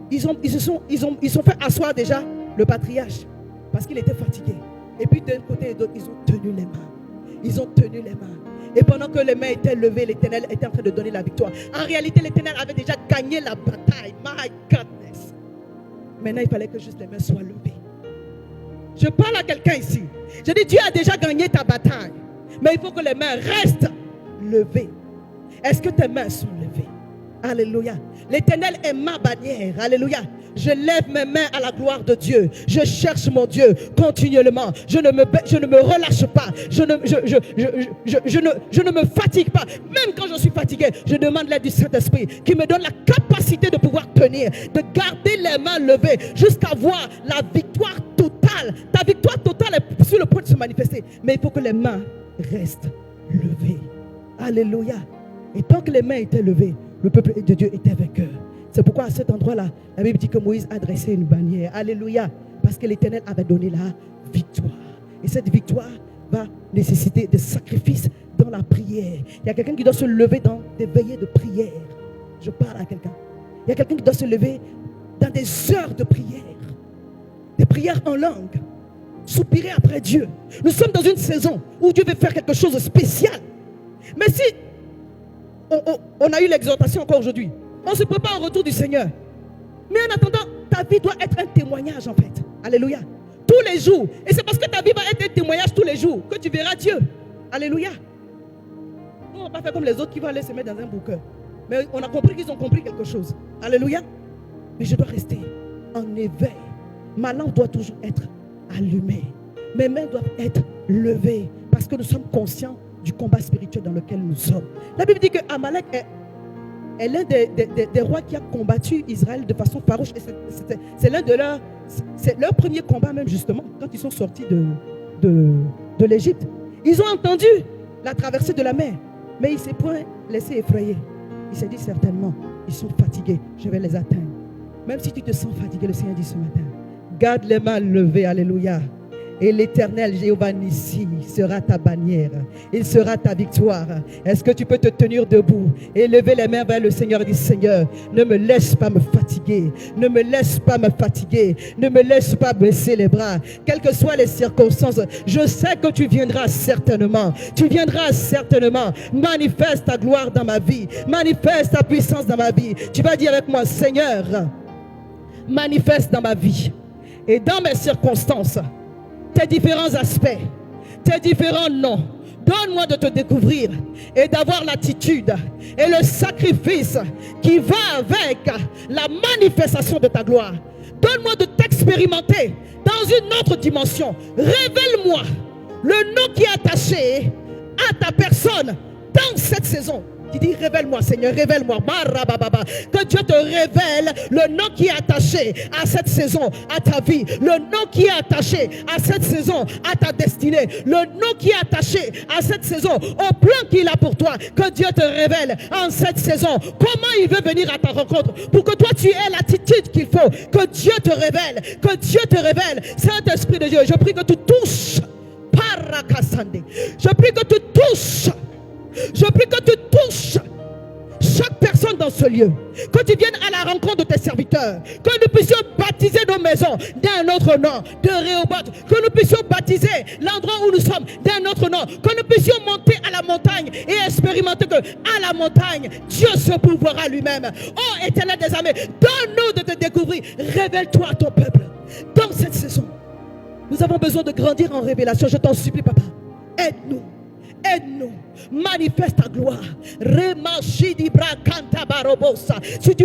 Ils ont fait asseoir déjà le patriarche parce qu'il était fatigué. Et puis d'un côté et d'autre, ils ont tenu les mains. Ils ont tenu les mains. Et pendant que les mains étaient levées, l'Éternel était en train de donner la victoire. En réalité, l'Éternel avait déjà gagné la bataille. My goodness. Maintenant, il fallait que juste les mains soient levées. Je parle à quelqu'un ici. Je dis, Dieu a déjà gagné ta bataille. Mais il faut que les mains restent levées. Est-ce que tes mains sont levées? Alléluia. L'Éternel est ma bannière. Alléluia. Je lève mes mains à la gloire de Dieu. Je cherche mon Dieu continuellement. Je ne me relâche pas. Je ne me fatigue pas. Même quand je suis fatigué, je demande l'aide du Saint-Esprit qui me donne la capacité de pouvoir tenir, de garder les mains levées jusqu'à voir la victoire totale. Ta victoire totale est sur le point de se manifester. Mais il faut que les mains restent levées. Alléluia. Et tant que les mains étaient levées, le peuple de Dieu était avec eux. C'est pourquoi à cet endroit-là, la Bible dit que Moïse a dressé une bannière. Alléluia. Parce que l'Éternel avait donné la victoire. Et cette victoire va nécessiter des sacrifices dans la prière. Il y a quelqu'un qui doit se lever dans des veillées de prière. Je parle à quelqu'un. Il y a quelqu'un qui doit se lever dans des heures de prière. Des prières en langue. Soupirer après Dieu. Nous sommes dans une saison où Dieu veut faire quelque chose de spécial. Mais si on a eu l'exhortation encore aujourd'hui, on se prépare au retour du Seigneur. Mais en attendant, ta vie doit être un témoignage en fait. Alléluia. Tous les jours. Et c'est parce que ta vie va être un témoignage tous les jours que tu verras Dieu. Alléluia. Nous, on ne va pas faire comme les autres qui vont aller se mettre dans un bouquin. Mais on a compris qu'ils ont compris quelque chose. Alléluia. Mais je dois rester en éveil. Ma lampe doit toujours être allumée. Mes mains doivent être levées. Parce que nous sommes conscients du combat spirituel dans lequel nous sommes. La Bible dit que Amalek est l'un des rois qui a combattu Israël de façon farouche. Et c'est l'un de c'est leur premier combat même justement, quand ils sont sortis de l'Égypte. Ils ont entendu la traversée de la mer, mais il ne s'est point laissé effrayer. Il s'est dit certainement, ils sont fatigués, je vais les atteindre. Même si tu te sens fatigué, le Seigneur dit ce matin, garde les mains levées, alléluia. Et l'Éternel Jéhovah Nissi sera ta bannière. Il sera ta victoire. Est-ce que tu peux te tenir debout et lever les mains vers le Seigneur et dire, Seigneur, ne me laisse pas me fatiguer. Ne me laisse pas me fatiguer. Ne me laisse pas baisser les bras. Quelles que soient les circonstances, je sais que tu viendras certainement. Tu viendras certainement. Manifeste ta gloire dans ma vie. Manifeste ta puissance dans ma vie. Tu vas dire avec moi, Seigneur, manifeste dans ma vie et dans mes circonstances tes différents aspects, tes différents noms. Donne-moi de te découvrir et d'avoir l'attitude et le sacrifice qui va avec la manifestation de ta gloire. Donne-moi de t'expérimenter dans une autre dimension. Révèle-moi le nom qui est attaché à ta personne dans cette saison. Qui dit, révèle-moi Seigneur, révèle-moi. Que Dieu te révèle le nom qui est attaché à cette saison, à ta vie. Le nom qui est attaché à cette saison, à ta destinée. Le nom qui est attaché à cette saison, au plan qu'il a pour toi. Que Dieu te révèle en cette saison. Comment il veut venir à ta rencontre pour que toi tu aies l'attitude qu'il faut. Que Dieu te révèle. Que Dieu te révèle. Saint-Esprit de Dieu, je prie que tu touches. Je prie que tu touches. Je prie que tu touches chaque personne dans ce lieu. Que tu viennes à la rencontre de tes serviteurs. Que nous puissions baptiser nos maisons d'un autre nom, de Rehoboth. Que nous puissions baptiser l'endroit où nous sommes d'un autre nom. Que nous puissions monter à la montagne et expérimenter que à la montagne, Dieu se pourvoira lui-même. Oh Éternel des armées, donne-nous de te découvrir. Révèle-toi à ton peuple. Dans cette saison, nous avons besoin de grandir en révélation. Je t'en supplie, papa. Aide-nous. Aide-nous, manifeste ta gloire. Si tu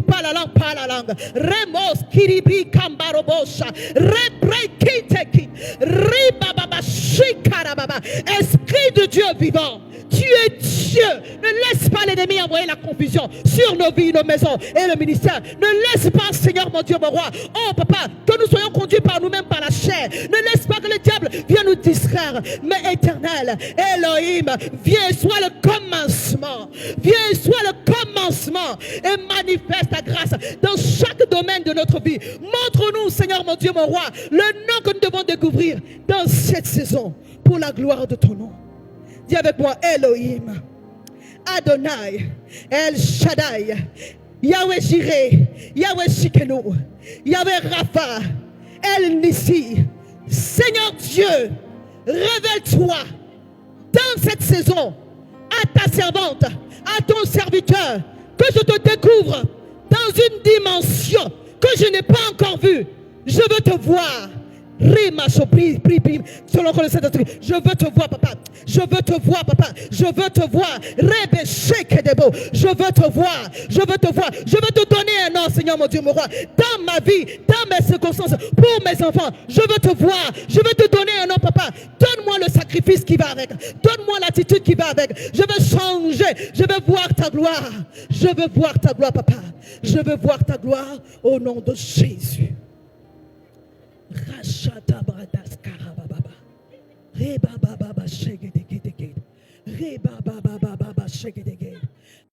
parles la langue, parle la langue. Remos kiribri kambarobosa. Rebrekiteki. Ribababa shikarababa. Esprit de Dieu vivant, tu es Dieu. Ne laisse pas l'ennemi envoyer la confusion sur nos vies, nos maisons et le ministère. Ne laisse pas, Seigneur mon Dieu, mon roi. Oh papa, que nous soyons conduits par nous-mêmes, par la chair. Ne laisse pas que le diable vienne nous distraire. Mais éternel, Elohim, viens, sois le commencement. Viens, sois le commencement. Et manifeste ta grâce dans chaque domaine de notre vie. Montre-nous, Seigneur mon Dieu, mon roi, le nom que nous devons découvrir dans cette saison pour la gloire de ton nom. Dis avec moi, Elohim, Adonai, El Shaddai, Yahweh Jireh, Yahweh Shikenu, Yahweh Rapha, El Nissi. Seigneur Dieu, révèle-toi dans cette saison à ta servante, à ton serviteur, que je te découvre dans une dimension que je n'ai pas encore vue. Je veux te voir. Selon que le Saint-Esprit, je veux te voir, papa. Je veux te voir, papa. Je veux te voir. Je veux te voir. Je veux te voir. Je veux te donner un nom, Seigneur mon Dieu, mon roi. Dans ma vie, dans mes circonstances, pour mes enfants, je veux te voir. Je veux te donner un nom, papa. Donne-moi le sacrifice qui va avec. Donne-moi l'attitude qui va avec. Je veux changer. Je veux voir ta gloire. Je veux voir ta gloire, papa. Je veux voir ta gloire au nom de Jésus. Rachata bradas karababa. Reba baba shegedegedeged. Reba baba baba shake it again.